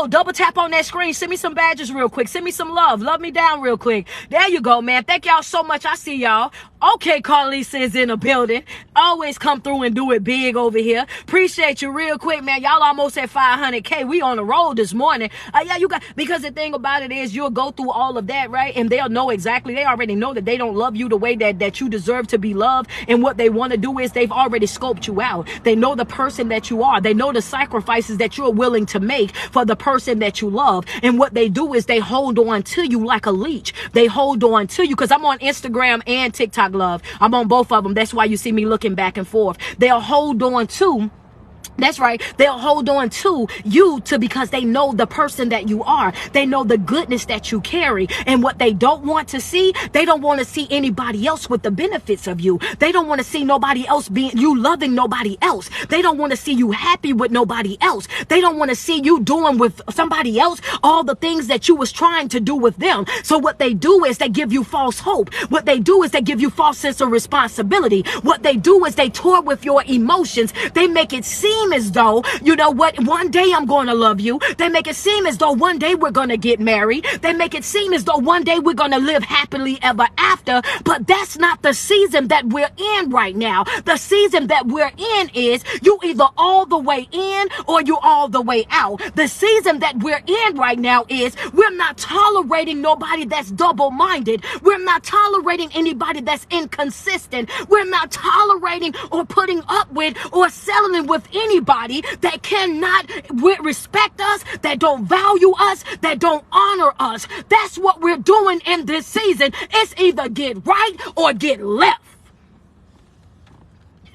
Double tap on that screen. Send me some badges real quick. Send me some love. Love me down real quick. There you go, man. Thank y'all so much. I see y'all. Okay, Carlisa is in the building. Always come through and do it big over here. Appreciate you real quick, man. Y'all almost at 500K. We on the road this morning. Yeah, you got, because the thing about it is you'll go through all of that, right? And they'll know exactly. They already know that they don't love you the way that you deserve to be loved. And what they want to do is they've already scoped you out. They know the person that you are. They know the sacrifices that you're willing to make for the person that you love. And what they do is they hold on to you like a leech. They hold on to you, because I'm on Instagram and TikTok, love. I'm on both of them. That's why you see me looking back and forth. They'll hold on to. That's right. They'll hold on to you because they know the person that you are. They know the goodness that you carry. And what they don't want to see, they don't want to see anybody else with the benefits of you. They don't want to see nobody else being you loving nobody else. They don't want to see you happy with nobody else. They don't want to see you doing with somebody else all the things that you was trying to do with them. So what they do is they give you false hope. What they do is they give you false sense of responsibility. What they do is they toy with your emotions. They make it seem as though, you know what, one day I'm going to love you. They make it seem as though one day we're going to get married. They make it seem as though one day we're going to live happily ever after. But that's not the season that we're in right now. The season that we're in is you either all the way in or you all the way out. The season that we're in right now is we're not tolerating nobody that's double-minded. We're not tolerating anybody that's inconsistent. We're not tolerating or putting up with or settling with anybody that cannot respect us, that don't value us, that don't honor us. That's what we're doing in this season. It's either get right or get left.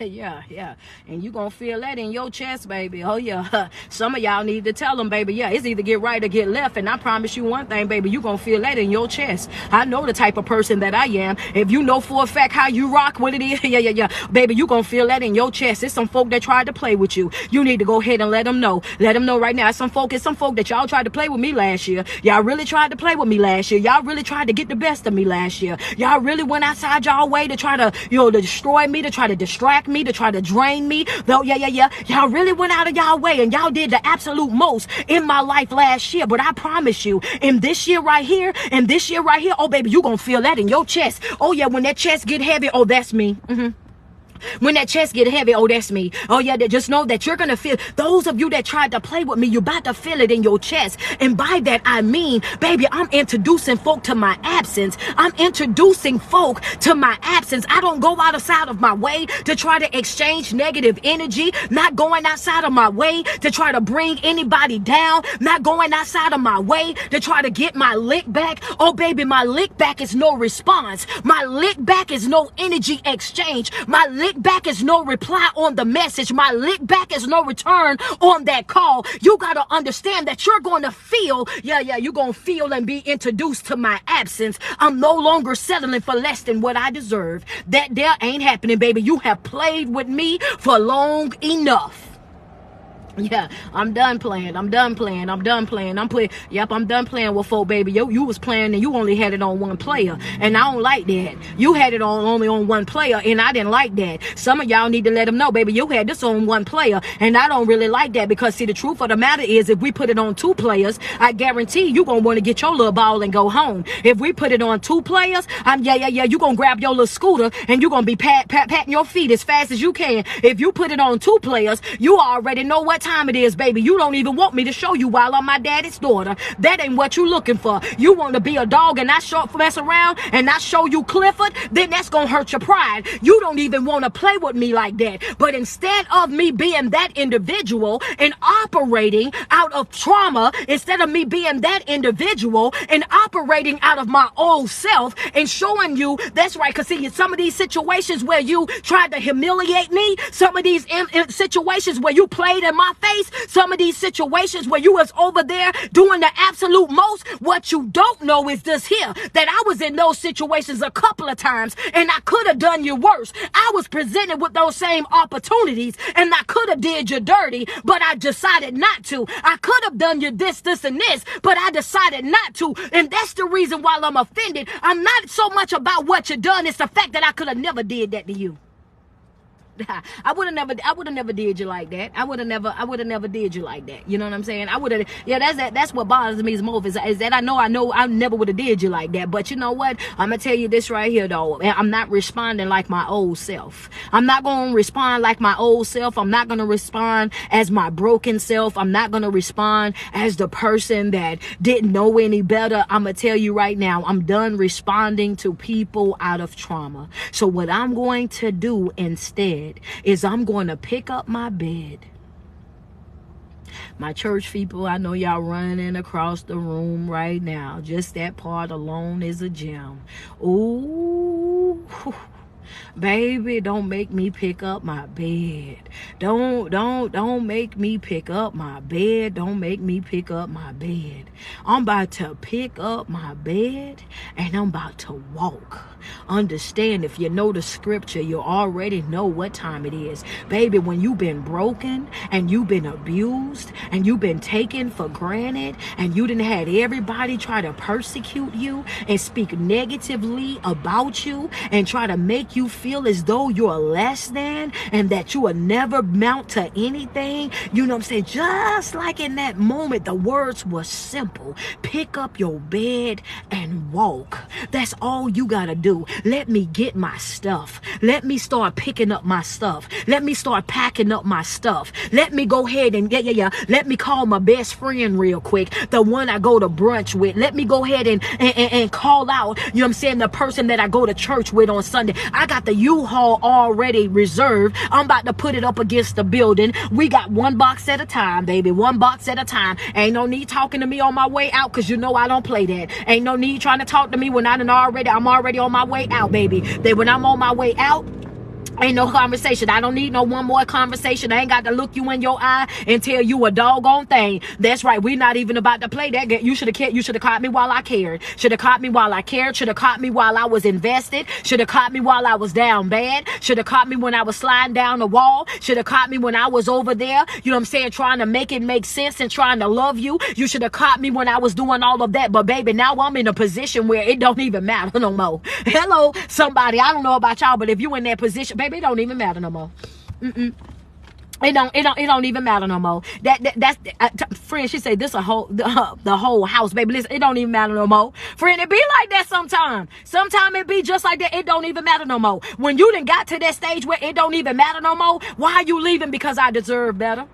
Yeah. And you gonna feel that in your chest, baby. Oh, yeah. Some of y'all need to tell them, baby, yeah, it's either get right or get left. And I promise you one thing, baby, you gonna feel that in your chest. I know the type of person that I am. If you know for a fact how you rock, what it is, yeah. Baby, you gonna feel that in your chest. It's some folk that tried to play with you. You need to go ahead and let them know. Let them know right now. It's some folk that y'all tried to play with me last year. Y'all really tried to play with me last year. Y'all really tried to get the best of me last year. Y'all really went outside y'all way to try to, to destroy me, to try to distract me, to try to drain me. Though, yeah. Y'all really went out of y'all way and y'all did the absolute most in my life last year. But I promise you, in this year right here, oh, baby, you gonna feel that in your chest. Oh, yeah, when that chest get heavy, oh, that's me. When that chest get heavy, oh, that's me. Oh, yeah, just know that you're going to feel, those of you that tried to play with me, you're about to feel it in your chest. And by that, I mean, baby, I'm introducing folk to my absence. I don't go outside of my way to try to exchange negative energy, not going outside of my way to try to bring anybody down, not going outside of my way to try to get my lick back. Oh, baby, my lick back is no response. My lick back is no energy exchange. My lick back is no reply on the message. My lick back is no return on that call. You got to understand that you're going to feel, you're going to feel and be introduced to my absence. I'm no longer settling for less than what I deserve. That there ain't happening, baby. You have played with me for long enough. Yeah, I'm done playing. I'm done playing with folk, baby. You was playing and you only had it on one player. And I don't like that. You had it only on one player and I didn't like that. Some of y'all need to let them know, baby, you had this on one player and I don't really like that, because see, the truth of the matter is if we put it on two players, I guarantee you gonna want to get your little ball and go home. If we put it on two players, you gonna grab your little scooter and you gonna be patting your feet as fast as you can. If you put it on two players, you already know what time it is, baby. You don't even want me to show you while I'm my daddy's daughter. That ain't what you looking for. You want to be a dog and not mess around and not show you Clifford, then that's gonna hurt your pride. You don't even want to play with me like that. But instead of me being that individual and operating out of trauma, instead of me being that individual and operating out of my old self and showing you that's right, because see, some of these situations where you tried to humiliate me, some of these situations where you played in my face, some of these situations where you was over there doing the absolute most, what you don't know is this here, that I was in those situations a couple of times and I could have done you worse. I was presented with those same opportunities and I could have did you dirty, but I decided not to. I could have done you this, and this, but I decided not to. And that's the reason why I'm offended. I'm not so much about what you done, it's the fact that I could have never did that to you. I would have never did you like that. I would have never did you like that. You know what I'm saying? That's what bothers me most is that I know I never would have did you like that. But you know what? I'm gonna tell you this right here though. I'm not responding like my old self. I'm not gonna respond like my old self. I'm not gonna respond as my broken self. I'm not gonna respond as the person that didn't know any better. I'm gonna tell you right now, I'm done responding to people out of trauma. So what I'm going to do instead is I'm going to pick up my bed. My church people, I know y'all running across the room right now. Just that part alone is a gem. Ooh. Baby, don't make me pick up my bed. Don't make me pick up my bed. Don't make me pick up my bed. I'm about to pick up my bed and I'm about to walk. Understand, if you know the scripture, you already know what time it is. Baby, when you've been broken and you've been abused and you've been taken for granted and you didn't had everybody try to persecute you and speak negatively about you and try to make you feel as though you're less than and that you will never mount to anything, you know what I'm saying? Just like in that moment, the words were simple. Pick up your bed and walk. That's all you gotta do. Let me get my stuff. Let me start picking up my stuff. Let me start packing up my stuff. Let me go ahead and let me call my best friend real quick, the one I go to brunch with. Let me go ahead and call out, you know what I'm saying, the person that I go to church with on Sunday. I got the U-Haul already reserved. I'm about to put it up against the building. We got one box at a time, baby. One box at a time. Ain't no need talking to me on my way out, because you know I don't play that. Ain't no need trying to talk to me when I'm already on my way out, baby. Then when I'm on my way out, ain't no conversation. I don't need no one more conversation. I ain't got to look you in your eye and tell you a doggone thing. That's right. We're not even about to play that game. You should have caught me while I cared. Should have caught me while I cared. Should have caught me while I was invested. Should have caught me while I was down bad. Should have caught me when I was sliding down the wall. Should have caught me when I was over there, you know what I'm saying, trying to make it make sense and trying to love you. You should have caught me when I was doing all of that. But baby, now I'm in a position where it don't even matter no more. Hello, somebody. I don't know about y'all, but if you in that position, baby, it don't even matter no more. It don't even matter no more. That's friend. She said this the whole house, baby. Listen, it don't even matter no more. Friend, it be like that sometimes. Sometimes it be just like that. It don't even matter no more. When you done got to that stage where it don't even matter no more, why are you leaving? Because I deserve better.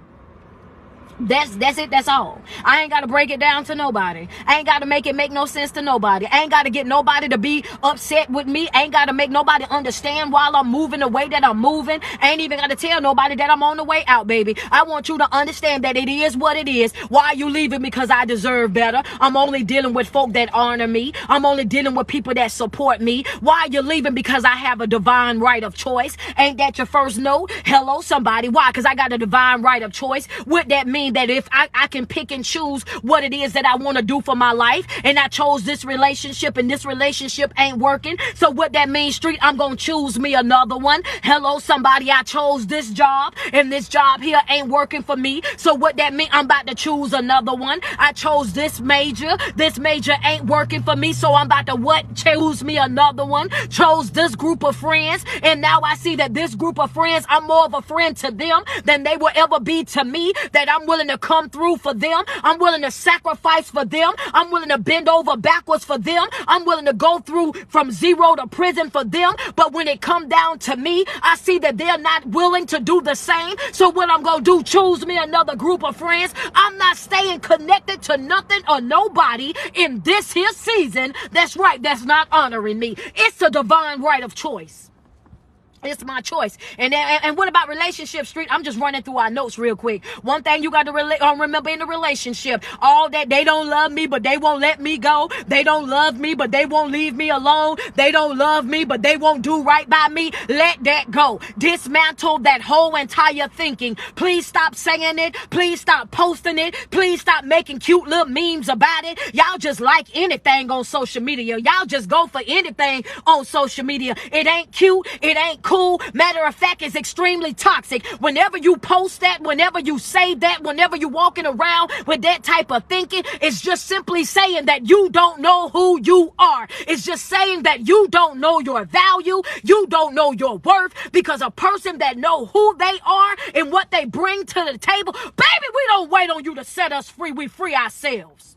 That's it. That's all. I ain't got to break it down to nobody. I ain't got to make it make no sense to nobody. I ain't got to get nobody to be upset with me. I ain't got to make nobody understand while I'm moving the way that I'm moving. I ain't even got to tell nobody that I'm on the way out, baby. I want you to understand that it is what it is. Why are you leaving? Because I deserve better. I'm only dealing with folk that honor me. I'm only dealing with people that support me. Why are you leaving? Because I have a divine right of choice. Ain't that your first note? Hello, somebody. Why? Because I got a divine right of choice. What that mean? That if I can pick and choose what it is that I want to do for my life, and I chose this relationship and this relationship ain't working, so what that means, street, I'm gonna choose me another one. Hello, somebody. I chose this job and this job here ain't working for me, so what that mean, I'm about to choose another one. I chose this major ain't working for me, so I'm about to what? Choose me another one. Chose this group of friends, and now I see that this group of friends, I'm more of a friend to them than they will ever be to me, that I'm willing willing to come through for them. I'm willing to sacrifice for them. I'm willing to bend over backwards for them. I'm willing to go through from zero to prison for them. But when it come down to me, I see that they're not willing to do the same. So what I'm going to do, choose me another group of friends. I'm not staying connected to nothing or nobody in this here season. That's right. That's not honoring me. It's a divine right of choice. It's my choice. And what about relationship, Street? I'm just running through our notes real quick. One thing you got to remember in a relationship, all that they don't love me, but they won't let me go. They don't love me, but they won't leave me alone. They don't love me, but they won't do right by me. Let that go. Dismantle that whole entire thinking. Please stop saying it. Please stop posting it. Please stop making cute little memes about it. Y'all just like anything on social media. Y'all just go for anything on social media. It ain't cute. It ain't cool. Matter of fact, it's extremely toxic. Whenever you post that, whenever you say that, whenever you're walking around with that type of thinking, it's just simply saying that you don't know who you are. It's just saying that you don't know your value. You don't know your worth, because a person that know who they are and what they bring to the table, baby, we don't wait on you to set us free. We free ourselves.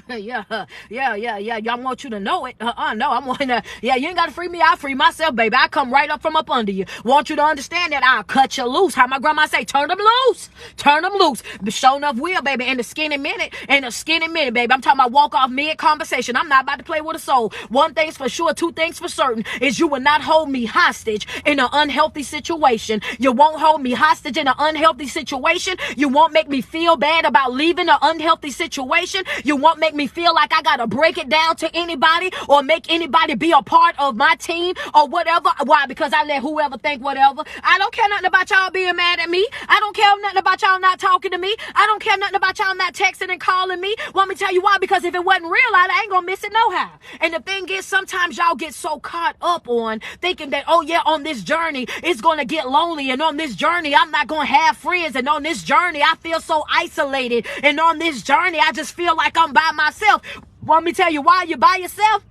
Yeah. Y'all want you to know it. No, I'm wanting to. Yeah, you ain't got to free me. I free myself, baby. I come right up from up under you. Want you to understand that I'll cut you loose. How my grandma say, turn them loose. Turn them loose. But show enough will, baby. In a skinny minute, baby. I'm talking about walk off mid conversation. I'm not about to play with a soul. One thing's for sure, two things for certain, is you will not hold me hostage in an unhealthy situation. You won't hold me hostage in an unhealthy situation. You won't make me feel bad about leaving an unhealthy situation. You won't make me feel like I gotta break it down to anybody or make anybody be a part of my team or whatever. Why? Because I let whoever think whatever. I don't care nothing about y'all being mad at me. I don't care nothing about y'all not talking to me. I don't care nothing about y'all not texting and calling me. Want me to tell you why? Because if it wasn't real, I ain't gonna miss it no how. And the thing is, sometimes y'all get so caught up on thinking that, oh yeah, on this journey it's gonna get lonely, and on this journey I'm not gonna have friends, and on this journey I feel so isolated, and on this journey I just feel like I'm by myself. Want me to tell you why you're by yourself?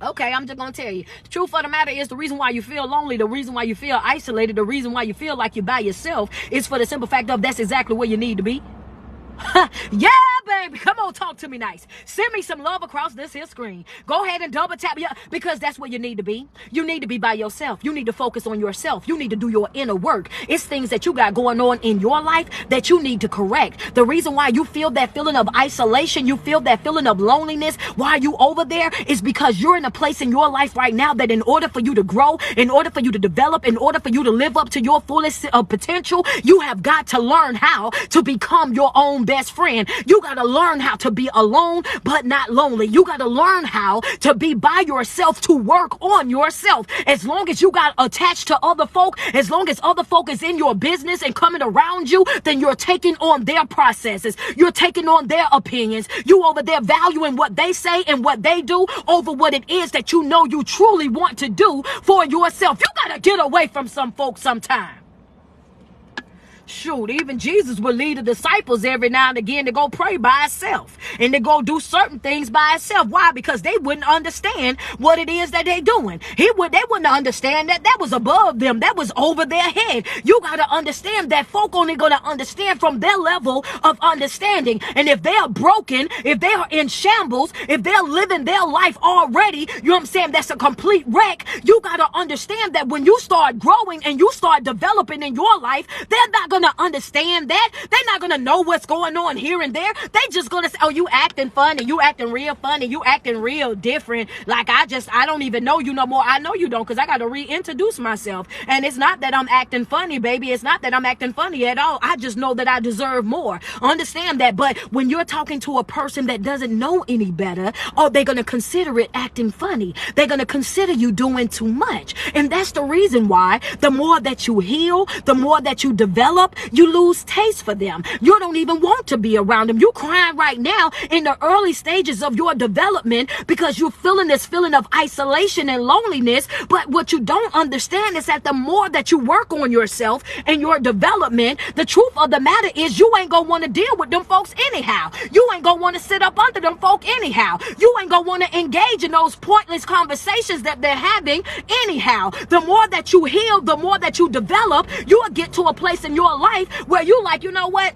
Okay, I'm just gonna tell you. The truth of the matter is, the reason why you feel lonely, the reason why you feel isolated, the reason why you feel like you're by yourself is for the simple fact of that's exactly where you need to be. Yeah, baby, come on, talk to me nice. Send me some love across this here screen. Go ahead and double tap, yeah, because that's where you need to be. You need to be by yourself. You need to focus on yourself. You need to do your inner work. It's things that you got going on in your life that you need to correct. The reason why you feel that feeling of isolation, you feel that feeling of loneliness, why you over there, is because you're in a place in your life right now that in order for you to grow, in order for you to develop, in order for you to live up to your fullest potential, you have got to learn how to become your own best friend. You got to learn how to be alone but not lonely. You got to learn how to be by yourself, to work on yourself. As long as you got attached to other folk, as long as other folk is in your business and coming around you, then you're taking on their processes. You're taking on their opinions. You over there valuing what they say and what they do over what it is that you know you truly want to do for yourself. You got to get away from some folks sometime. Shoot, even Jesus would lead the disciples every now and again to go pray by itself and to go do certain things by itself. Why? Because they wouldn't understand what it is that they're doing. They wouldn't understand that was above them. That was over their head. You got to understand that folk only going to understand from their level of understanding. And if they're broken, if they are in shambles, if they're living their life already, you know what I'm saying, that's a complete wreck. You got to understand that when you start growing and you start developing in your life, they're not going to understand that. They're not going to know what's going on here and there. They just going to say, oh, you acting funny. You acting real funny. You acting real different. Like, I don't even know you no more. I know you don't, because I got to reintroduce myself. And it's not that I'm acting funny, baby. It's not that I'm acting funny at all. I just know that I deserve more. Understand that. But when you're talking to a person that doesn't know any better, oh, they're going to consider it acting funny. They're going to consider you doing too much. And that's the reason why the more that you heal, the more that you develop, you lose taste for them. You don't even want to be around them. You crying right now in the early stages of your development because you're feeling this feeling of isolation and loneliness. But what you don't understand is that the more that you work on yourself and your development, the truth of the matter is you ain't gonna want to deal with them folks anyhow. You ain't gonna want to sit up under them folk anyhow. You ain't gonna want to engage in those pointless conversations that they're having anyhow. The more that you heal, the more that you develop, you'll get to a place in your life where you like, you know what?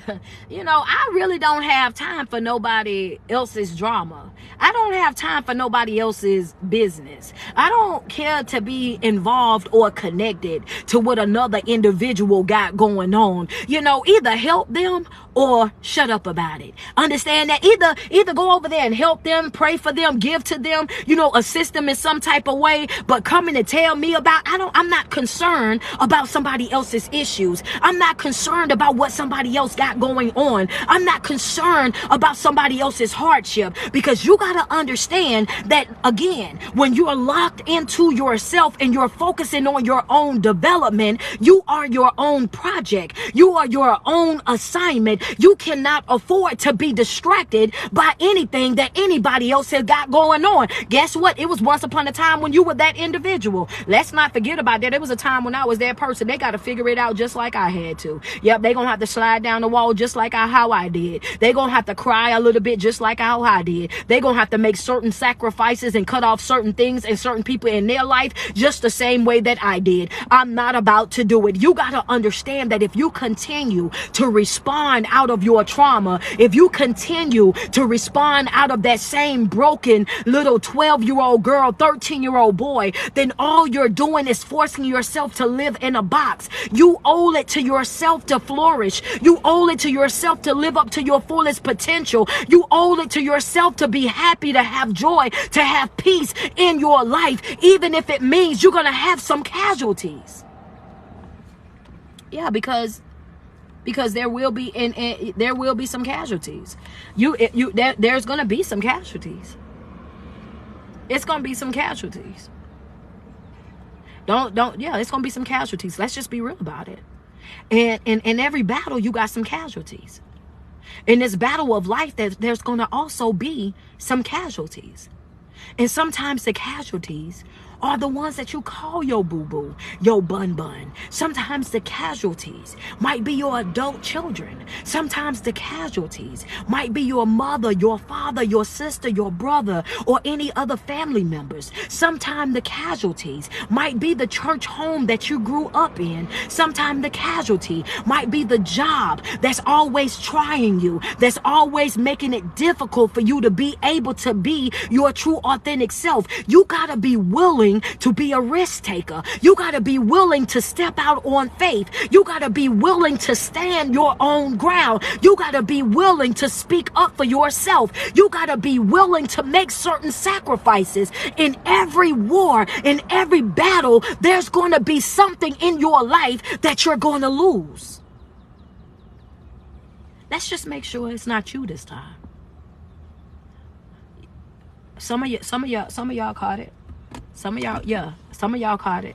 I really don't have time for nobody else's drama. I don't have time for nobody else's business. I don't care to be involved or connected to what another individual got going on. Either help them or shut up about it. Understand that either go over there and help them, pray for them, give to them, assist them in some type of way, but coming to tell me about, I'm not concerned about somebody else's issues. I'm not concerned about what somebody else got going on. I'm not concerned about somebody else's hardship, because you got to understand that, again, when you're locked into yourself and you're focusing on your own development, you are your own project. You are your own assignment. You cannot afford to be distracted by anything that anybody else has got going on. Guess what? It was once upon a time when you were that individual. Let's not forget about that. There was a time when I was that person. They got to figure it out just like I had to. Yep, they gonna have to slide down the wall just like how I did. They gonna have to cry a little bit just like how I did. They gonna have to make certain sacrifices and cut off certain things and certain people in their life just the same way that I did. I'm not about to do it. You got to understand that if you continue to respond out of your trauma, if you continue to respond out of that same broken little 12-year-old girl, 13-year-old boy, then all you're doing is forcing yourself to live in a box. You owe it to yourself to flourish. You owe it to yourself to live up to your fullest potential. You owe it to yourself to be happy, to have joy, to have peace in your life, even if it means you're going to have some casualties. Yeah, because there will be there will be some casualties. There's going to be some casualties. It's going to be some casualties. It's going to be some casualties. Let's just be real about it. And in every battle, you got some casualties. In this battle of life, there's going to also be some casualties. And sometimes the casualties are the ones that you call your boo-boo, your bun-bun. Sometimes the casualties might be your adult children. Sometimes the casualties might be your mother, your father, your sister, your brother, or any other family members. Sometimes the casualties might be the church home that you grew up in. Sometimes the casualty might be the job that's always trying you, that's always making it difficult for you to be able to be your true authentic self. You gotta be willing to be a risk taker. You got to be willing to step out on faith. You got to be willing to stand your own ground. You got to be willing to speak up for yourself. You got to be willing to make certain sacrifices. In every war, in every battle, there's going to be something in your life that you're going to lose. Let's just make sure it's not you this time. Some of y'all caught it. Some of y'all caught it.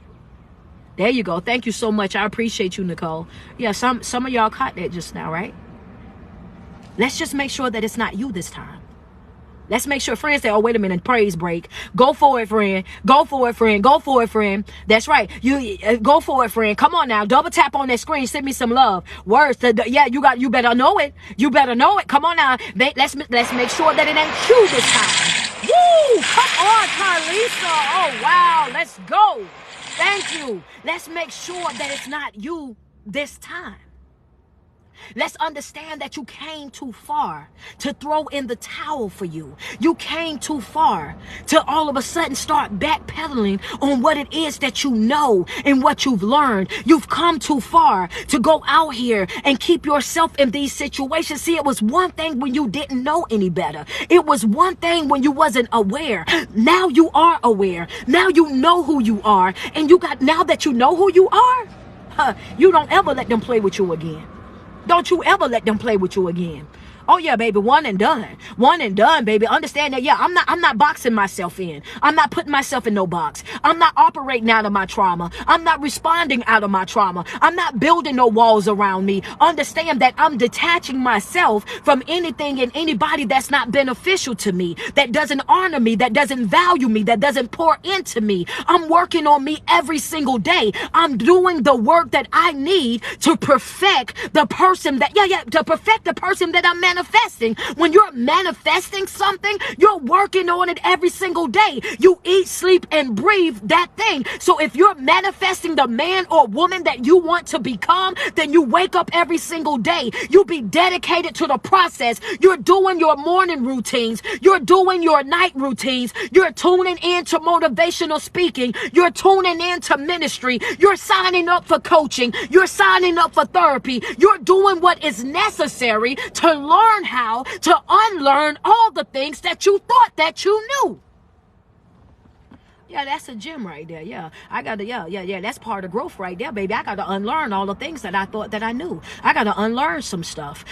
There you go. Thank you so much. I appreciate you, Nicole. Yeah, some of y'all caught that just now, right? Let's just make sure that it's not you this time. Let's make sure. Friends say, oh, wait a minute, praise break. Go for it, friend. Go for it, friend. Go for it, friend. That's right. You go for it, friend. Come on now. Double tap on that screen. Send me some love. Words. You better know it. You better know it. Come on now. Let's make sure that it ain't you this time. Woo! Come on, Carlisa. Oh, wow. Let's go. Thank you. Let's make sure that it's not you this time. Let's understand that you came too far to throw in the towel for you. You came too far to all of a sudden start backpedaling on what it is that you know and what you've learned. You've come too far to go out here and keep yourself in these situations. See, it was one thing when you didn't know any better. It was one thing when you wasn't aware. Now you are aware. Now you know who you are. And now that you know who you are, you don't ever let them play with you again. Don't you ever let them play with you again. Oh yeah, baby, one and done, baby. Understand that? Yeah, I'm not boxing myself in. I'm not putting myself in no box. I'm not operating out of my trauma. I'm not responding out of my trauma. I'm not building no walls around me. Understand that I'm detaching myself from anything and anybody that's not beneficial to me, that doesn't honor me, that doesn't value me, that doesn't pour into me. I'm working on me every single day. I'm doing the work that I need to perfect the person that, to perfect the person that I'm manifesting. When you're manifesting something, you're working on it every single day. You eat, sleep, and breathe that thing. So if you're manifesting the man or woman that you want to become, then you wake up every single day. You be dedicated to the process. You're doing your morning routines. You're doing your night routines. You're tuning in to motivational speaking. You're tuning in to ministry. You're signing up for coaching. You're signing up for therapy. You're doing what is necessary to learn how to unlearn all the things that you thought that you knew. Yeah, that's a gem right there. Yeah, I got to, that's part of growth right there, baby. I got to unlearn all the things that I thought that I knew. I got to unlearn some stuff.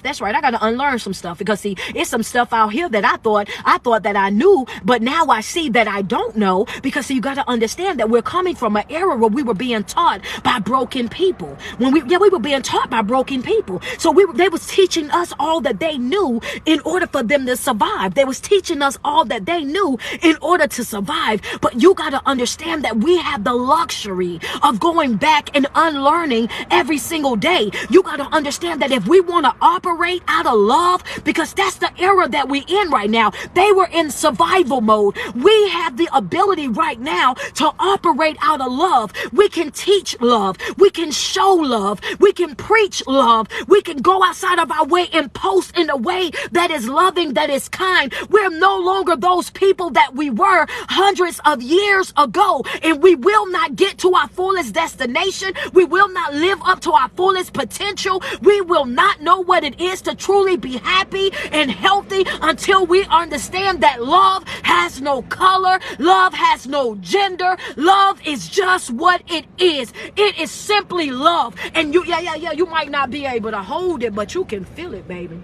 That's right. I got to unlearn some stuff because see, it's some stuff out here that I thought that I knew, but now I see that I don't know because see, you got to understand that we're coming from an era where we were being taught by broken people. We were being taught by broken people. So they was teaching us all that they knew in order for them to survive. They was teaching us all that they knew in order to survive. But you got to understand that we have the luxury of going back and unlearning every single day. You got to understand that if we want to operate out of love, because that's the era that we're in right now. They were in survival mode. We have the ability right now to operate out of love. We can teach love. We can show love. We can preach love. We can go outside of our way and post in a way that is loving, that is kind. We're no longer those people that we were hundreds of years ago, and we will not get to our fullest destination. We will not live up to our fullest potential. We will not know what it is to truly be happy and healthy until we understand that love has no color, love has no gender, love is just what it is. It is simply love. And you might not be able to hold it, but you can feel it, baby.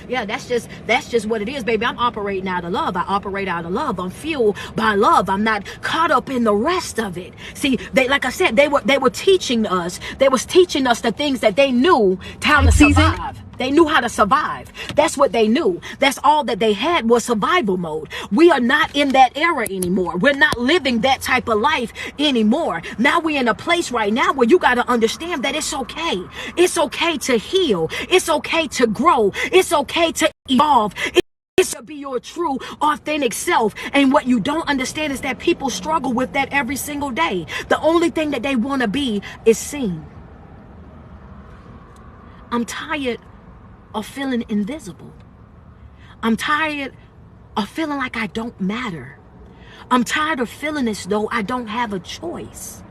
Yeah, that's just what it is, baby. I'm operating out of love. I operate out of love. I'm fueled by love. I'm not caught up in the rest of it. See, like I said, they were teaching us. They was teaching us the things that they knew how to survive. They knew how to survive. That's what they knew. That's all that they had was survival mode. We are not in that era anymore. We're not living that type of life anymore. Now we're in a place right now where you got to understand that it's okay. It's okay to heal. It's okay to grow. It's okay to evolve. It's to be your true, authentic self. And what you don't understand is that people struggle with that every single day. The only thing that they want to be is seen. I'm tired of feeling invisible. I'm tired of feeling like I don't matter. I'm tired of feeling as though I don't have a choice.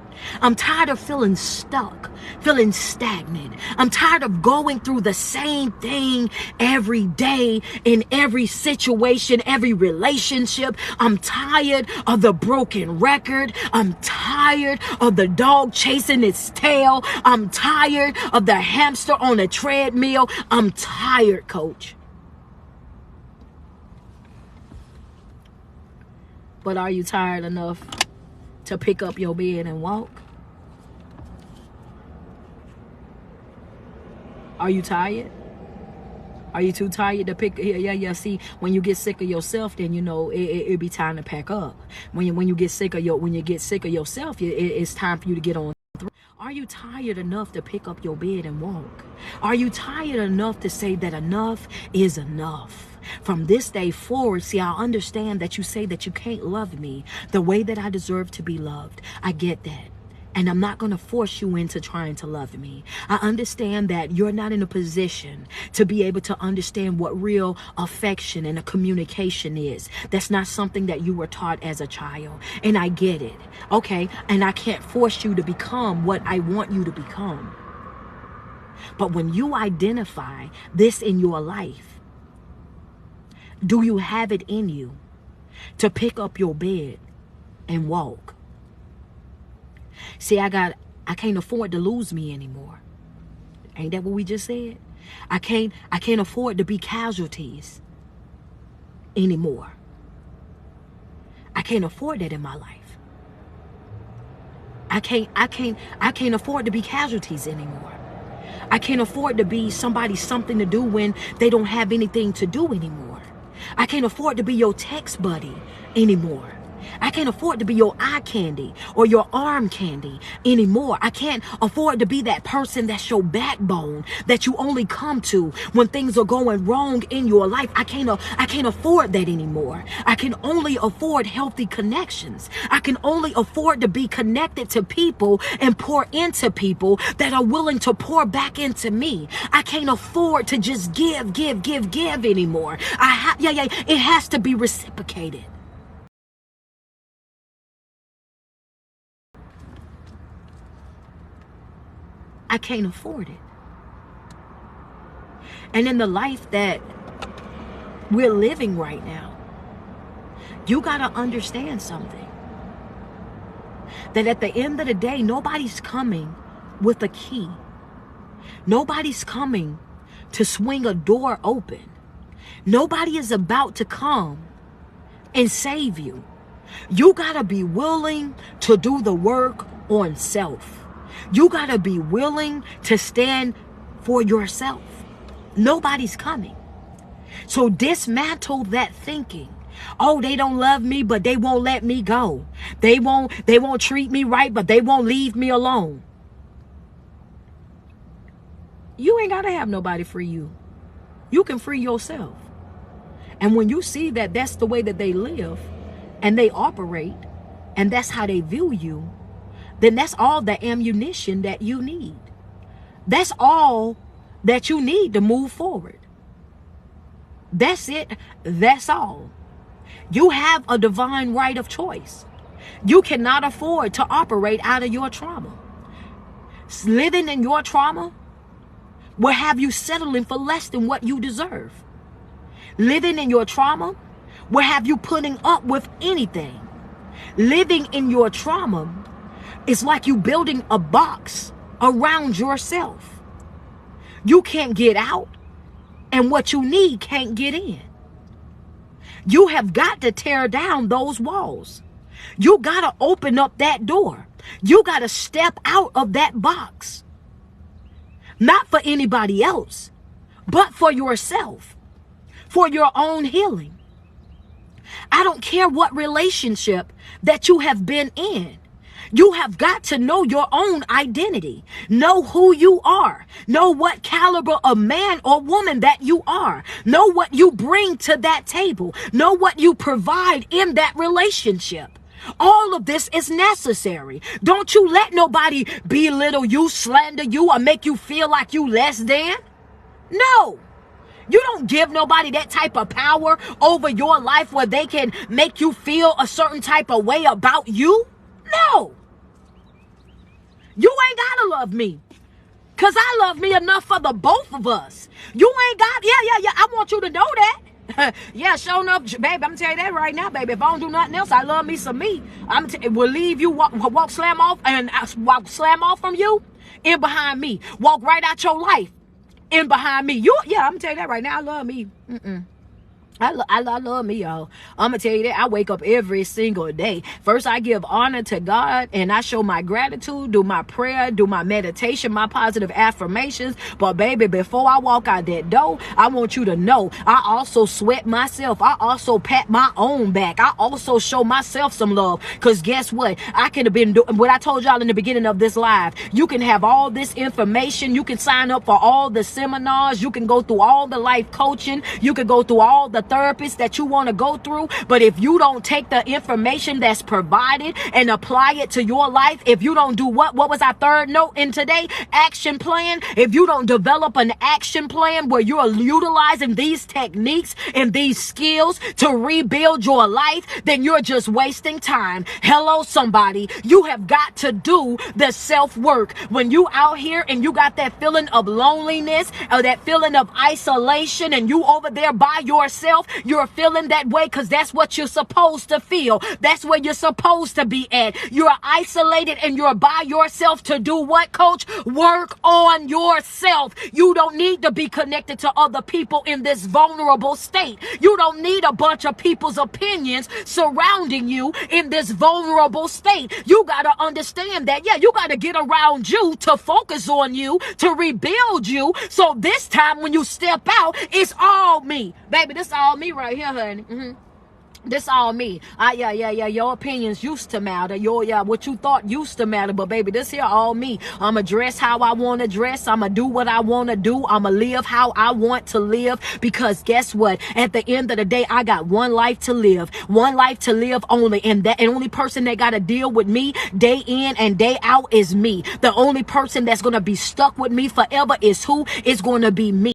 I'm tired of feeling stuck, feeling stagnant. I'm tired of going through the same thing every day in every situation, every relationship. I'm tired of the broken record. I'm tired of the dog chasing its tail. I'm tired of the hamster on a treadmill. I'm tired, coach. But are you tired enough to pick up your bed and walk? Are you tired? Are you too tired to pick? Yeah. See, when you get sick of yourself, then you know it be time to pack up. When you get sick of yourself, it's time for you to get on. Are you tired enough to pick up your bed and walk? Are you tired enough to say that enough is enough? From this day forward, see, I understand that you say that you can't love me the way that I deserve to be loved. I get that. And I'm not going to force you into trying to love me. I understand that you're not in a position to be able to understand what real affection and a communication is. That's not something that you were taught as a child. And I get it. Okay. And I can't force you to become what I want you to become. But when you identify this in your life, do you have it in you to pick up your bed and walk? See, I can't afford to lose me anymore. Ain't that what we just said? I can't afford to be casualties anymore. I can't afford that in my life. I can't afford to be casualties anymore. I can't afford to be somebody's something to do when they don't have anything to do anymore. I can't afford to be your text buddy anymore. I can't afford to be your eye candy or your arm candy anymore. I can't afford to be that person that's your backbone that you only come to when things are going wrong in your life. I can't afford that anymore. I can only afford healthy connections. I can only afford to be connected to people and pour into people that are willing to pour back into me. I can't afford to just give anymore. It has to be reciprocated. I can't afford it. And in the life that we're living right now, you got to understand something. That at the end of the day, nobody's coming with a key. Nobody's coming to swing a door open. Nobody is about to come and save you. You got to be willing to do the work on self. You got to be willing to stand for yourself. Nobody's coming. So dismantle that thinking. Oh, they don't love me, but they won't let me go. They won't treat me right, but they won't leave me alone. You ain't got to have nobody free you. You can free yourself. And when you see that that's the way that they live and they operate and that's how they view you, then that's all the ammunition that you need. That's all that you need to move forward. That's it. That's all. You have a divine right of choice. You cannot afford to operate out of your trauma. Living in your trauma will have you settling for less than what you deserve. Living in your trauma will have you putting up with anything. Living in your trauma, it's like you building a box around yourself. You can't get out, and what you need can't get in. You have got to tear down those walls. You got to open up that door. You got to step out of that box. Not for anybody else, but for yourself, for your own healing. I don't care what relationship that you have been in. You have got to know your own identity. Know who you are. Know what caliber of man or woman that you are. Know what you bring to that table. Know what you provide in that relationship. All of this is necessary. Don't you let nobody belittle you, slander you, or make you feel like you less than. No. You don't give nobody that type of power over your life where they can make you feel a certain type of way about you. No. You ain't gotta love me. Cause I love me enough for the both of us. You ain't got, yeah. I want you to know that. Yeah, sure enough, baby, I'm gonna tell you that right now, baby. If I don't do nothing else, I love me some me. Will leave you, walk slam off, and walk slam off from you, in behind me. Walk right out your life, in behind me. Yeah, I'm gonna tell you that right now. I love me. I love me, y'all. I'm going to tell you that I wake up every single day. First, I give honor to God and I show my gratitude, do my prayer, do my meditation, my positive affirmations. But baby, before I walk out that door, I want you to know I also sweat myself. I also pat my own back. I also show myself some love. Because guess what? I could have been doing what I told y'all in the beginning of this live. You can have all this information. You can sign up for all the seminars. You can go through all the life coaching. You can go through all the therapist that you want to go through, but if you don't take the information that's provided and apply it to your life, if you don't do what was our third note in today? Action plan. If you don't develop an action plan where you're utilizing these techniques and these skills to rebuild your life, then you're just wasting time. Hello, somebody. You have got to do the self-work. When you out here and you got that feeling of loneliness or that feeling of isolation and you over there by yourself, yourself, you're feeling that way because that's what you're supposed to feel. That's where you're supposed to be at. You're isolated and you're by yourself to do what, coach? Work on yourself. You don't need to be connected to other people in this vulnerable state. You don't need a bunch of people's opinions surrounding you in this vulnerable state. You got to understand that, yeah, you got to get around you to focus on you, to rebuild you. So this time when you step out, it's all me. Baby, this all me right here, honey. This all me. Yeah. Your opinions used to matter. What you thought used to matter. But baby, this here all me. I'ma dress how I want to dress. I'ma do what I want to do. I'ma live how I want to live. Because guess what? At the end of the day, I got one life to live. One life to live only. And the only person that got to deal with me day in and day out is me. The only person that's going to be stuck with me forever is who? It's going to be me.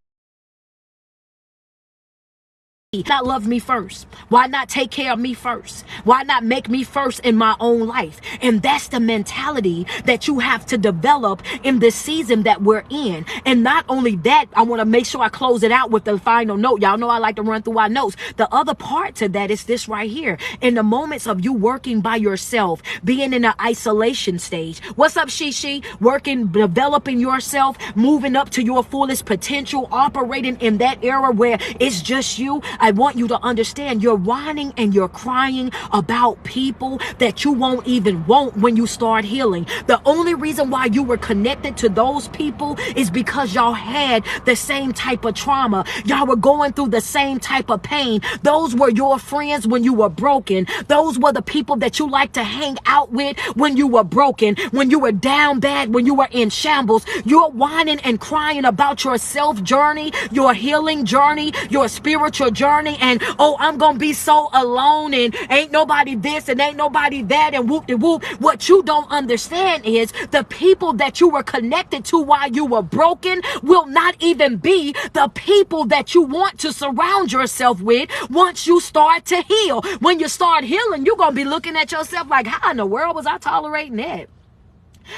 Not love me first? Why not take care of me first? Why not make me first in my own life? And that's the mentality that you have to develop in this season that we're in. And not only that, I want to make sure I close it out with the final note. Y'all know I like to run through our notes. The other part to that is this right here. In the moments of you working by yourself, being in an isolation stage. What's up, Shishi? Working, developing yourself, moving up to your fullest potential, operating in that era where it's just you. I want you to understand you're whining and you're crying about people that you won't even want when you start healing. The only reason why you were connected to those people is because y'all had the same type of trauma. Y'all were going through the same type of pain. Those were your friends when you were broken. Those were the people that you liked to hang out with when you were broken, when you were down bad, when you were in shambles. You're whining and crying about your self journey, your healing journey, your spiritual journey. And oh, I'm gonna be so alone and ain't nobody this and ain't nobody that and whoop-de-whoop. What you don't understand is the people that you were connected to while you were broken will not even be the people that you want to surround yourself with once you start to heal. When you start healing, you're gonna be looking at yourself like, how in the world was I tolerating that?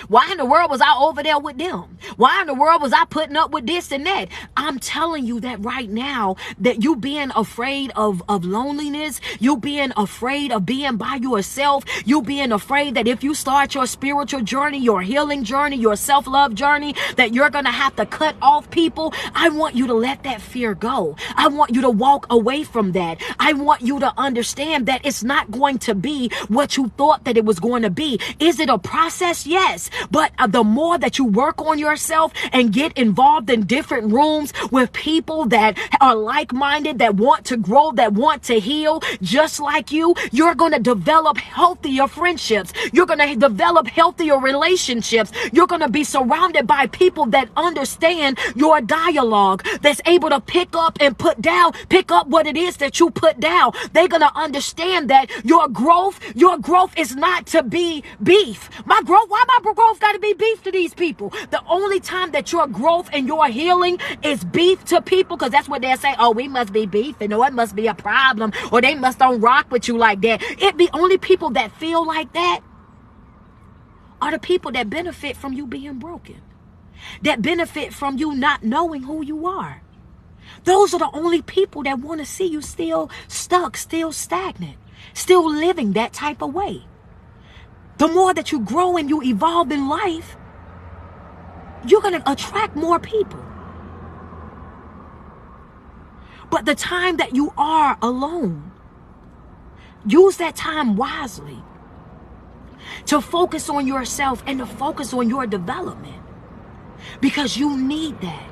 Why in the world was I over there with them? Why in the world was I putting up with this and that? I'm telling you that right now, that you being afraid of loneliness, you being afraid of being by yourself, you being afraid that if you start your spiritual journey, your healing journey, your self-love journey, that you're going to have to cut off people. I want you to let that fear go. I want you to walk away from that. I want you to understand that it's not going to be what you thought that it was going to be. Is it a process? Yes. But the more that you work on yourself and get involved in different rooms with people that are like-minded, that want to grow, that want to heal just like you, you're going to develop healthier friendships. You're going to develop healthier relationships. You're going to be surrounded by people that understand your dialogue, that's able to pick up what it is that you put down. They're going to understand that your growth is not to be beef. Why my growth got to be beef to these people? The only time that your growth and your healing is beef to people, because that's what they'll say, oh, we must be beefing, or it must be a problem, or they must don't rock with you like that. It be only people that feel like that are the people that benefit from you being broken, that benefit from you not knowing who you are. Those are the only people that want to see you still stuck, still stagnant, still living that type of way. The more that you grow and you evolve in life, you're going to attract more people. But the time that you are alone, use that time wisely to focus on yourself and to focus on your development, because you need that.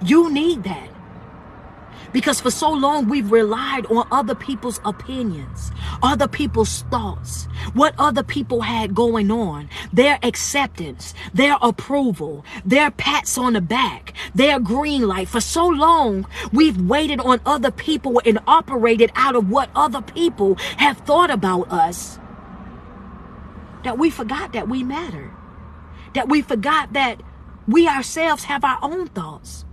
You need that. Because for so long we've relied on other people's opinions, other people's thoughts, what other people had going on, their acceptance, their approval, their pats on the back, their green light. For so long we've waited on other people and operated out of what other people have thought about us, that we forgot that we matter, that we forgot that we ourselves have our own thoughts.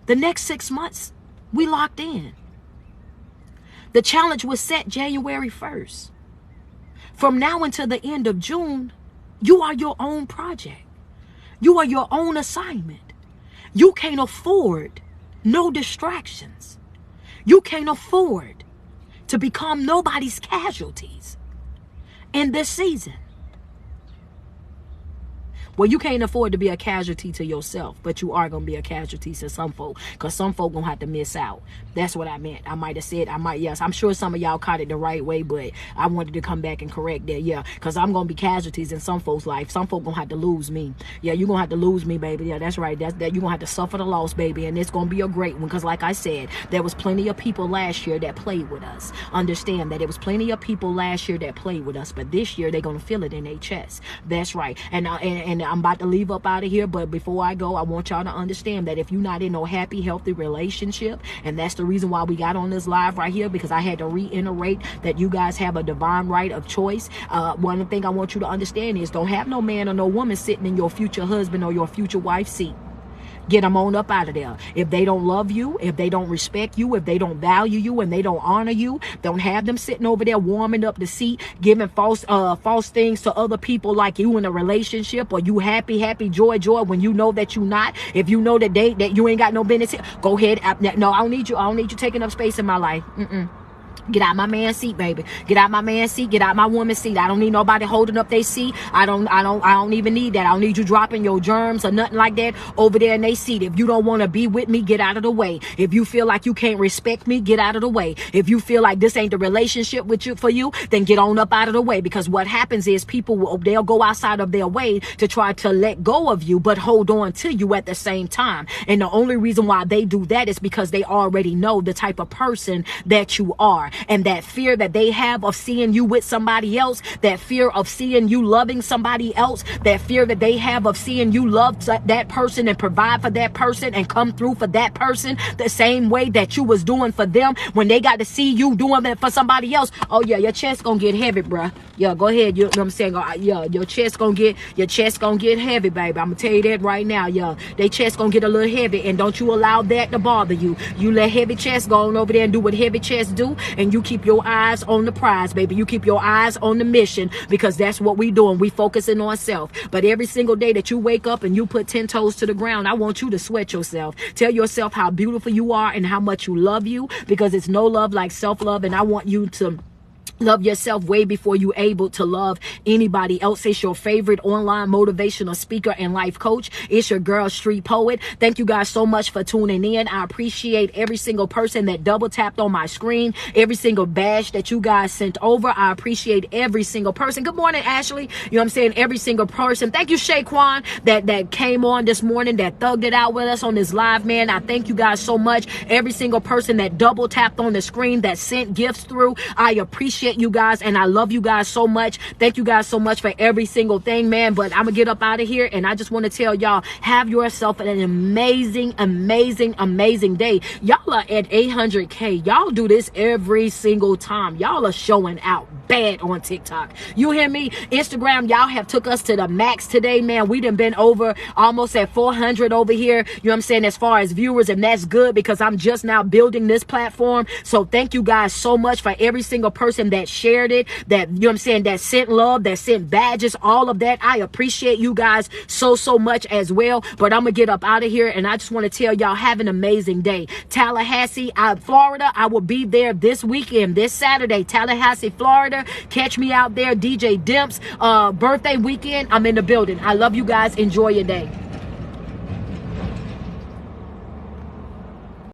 The next 6 months, we locked in. The challenge was set January 1st. From now until the end of June, you are your own project. You are your own assignment. You can't afford No distractions. You can't afford to become nobody's casualties in this season. Well, you can't afford to be a casualty to yourself, but you are going to be a casualty to some folk, because some folk going to have to miss out. That's what I meant. I might have said, yes, I'm sure some of y'all caught it the right way, but I wanted to come back and correct that. Yeah, because I'm going to be casualties in some folks' life. Some folk going to have to lose me. Yeah, you're going to have to lose me, baby. Yeah, that's right. That you're going to have to suffer the loss, baby, and it's going to be a great one, because like I said, there was plenty of people last year that played with us. Understand that there was plenty of people last year that played with us, but this year they're going to feel it in their chest. That's right. And I'm about to leave up out of here, but before I go, I want y'all to understand that if you're not in no happy, healthy relationship, and that's the reason why we got on this live right here, because I had to reiterate that you guys have a divine right of choice. One thing I want you to understand is don't have no man or no woman sitting in your future husband or your future wife's seat. Get them on up out of there. If they don't love you, if they don't respect you, if they don't value you and they don't honor you, don't have them sitting over there warming up the seat, giving false things to other people like you in a relationship, or you happy, joy, when you know that you not. If you know that that you ain't got no business, go ahead. No, I don't need you taking up space in my life. Get out my man's seat, baby. Get out my man's seat. Get out my woman's seat. I don't need nobody holding up their seat. I don't even need that. I don't need you dropping your germs or nothing like that over there in their seat. If you don't want to be with me, get out of the way. If you feel like you can't respect me, get out of the way. If you feel like this ain't the relationship for you, then get on up out of the way. Because what happens is they'll go outside of their way to try to let go of you, but hold on to you at the same time. And the only reason why they do that is because they already know the type of person that you are. And that fear that they have of seeing you with somebody else, that fear of seeing you loving somebody else, that fear that they have of seeing you love that person and provide for that person and come through for that person the same way that you was doing for them, when they got to see you doing that for somebody else, oh yeah, your chest gonna get heavy, bruh. Yeah, go ahead. You know what I'm saying? Yeah, your chest gonna get heavy, baby. I'm gonna tell you that right now. Yeah, they chest gonna get a little heavy, and don't you allow that to bother you. You let heavy chest go on over there and do what heavy chest do, and you keep your eyes on the prize, baby. You keep your eyes on the mission, because that's what we doing. We focusing on self. But every single day that you wake up and you put 10 toes to the ground, I want you to sweat yourself. Tell yourself how beautiful you are and how much you love you, because it's no love like self-love, and I want you to love yourself way before you able to love anybody else. It's your favorite online motivational speaker and life coach. It's your girl, Street Poet. Thank you guys so much for tuning in. I appreciate every single person that double tapped on my screen, every single badge that you guys sent over. I appreciate every single person. Good morning, Ashley. You know what I'm saying? Every single person. Thank you, Shaquan, that came on this morning, that thugged it out with us on this live, man. I thank you guys so much. Every single person that double tapped on the screen, that sent gifts through, I appreciate you guys, and I love you guys so much. Thank you guys so much for every single thing, man. But I'm gonna get up out of here, and I just want to tell y'all, have yourself an amazing day. Y'all are at 800K. Y'all do this every single time. Y'all are showing out bad on TikTok. You hear me? Instagram, y'all have took us to the max today, man. We done been over almost at 400 over here. You know what I'm saying? As far as viewers, and that's good, because I'm just now building this platform. So thank you guys so much for every single person that shared it, that, you know what I'm saying, that sent love, that sent badges, all of that. I appreciate you guys so much as well. But I'm gonna get up out of here, and I just want to tell y'all, have an amazing day. Tallahassee, Florida, I will be there this weekend, this Saturday. Tallahassee, Florida. Catch me out there. DJ Dimps birthday weekend, I'm in the building. I love you guys. Enjoy your day.